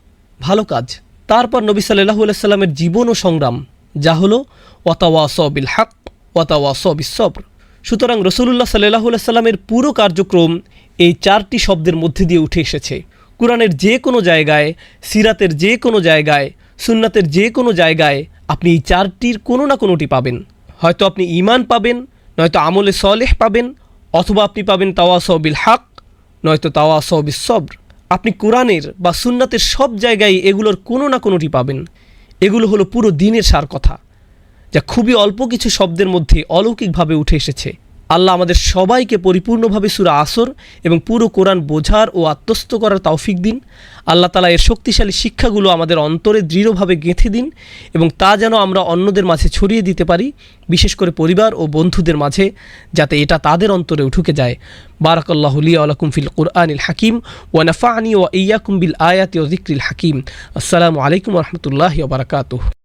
ভালো কাজ। তারপর নবী সাল্লাল্লাহু আলাইহি সাল্লামের জীবন ও সংগ্রাম, যা হলো ওয়াতাওয়াসাউ বিল হক ওয়াতাওয়াসাউ বিস সবর। সুতরাং রাসূলুল্লাহ সাল্লাল্লাহু আলাইহি সাল্লামের পুরো কার্যক্রম এই 4টি শব্দের মধ্যে দিয়ে উঠে এসেছে। কোরআনের যে কোনো জায়গায়, সিরাতের যে কোনো জায়গায়, সুন্নাতের যে কোনো জায়গায় আপনি এই 4টির কোনো না কোনোটি পাবেন। হয়তো আপনি ঈমান পাবেন, নয়তো আমলে সলেহ পাবেন, অথবা আপনি পাবেন তাওয়াসাউ বিল হক, নয়তো তাওয়াসাউ বিস সবর। আপনি কোরআনের বা সুন্নাতের সব জায়গায় এগুলোর কোনো না কোনোটি পাবেন। এগুলো হলো পুরো দ্বীনের সার কথা, যা খুবই অল্প কিছু শব্দের মধ্যে অলৌকিকভাবে উঠে এসেছে। আল্লাহ আমাদের সবাইকে পরিপূর্ণভাবে সূরা আসর এবং পুরো কোরআন বোঝার ও আত্মস্থ করার তৌফিক দিন। আল্লাহ তাআলা এর শক্তিশালী শিক্ষাগুলো আমাদের অন্তরে দৃঢ়ভাবে গেঁথে দিন এবং তা যেন আমরা অন্যদের মাঝে ছড়িয়ে দিতে পারি, বিশেষ করে পরিবার ও বন্ধুদের মাঝে, যাতে এটা তাদের অন্তরে ঢুকে যায়। বারাকাল্লাহু লি ওয়া লাকুম ফিল কুরআনিল হাকিম ওয়া নাফা'নি ওয়া ইয়্যাকুম বিল আয়াতি ওয়া যিকরিল হাকিম। আসসালামু আলাইকুম ওয়া রাহমাতুল্লাহি ওয়া বারাকাতুহু।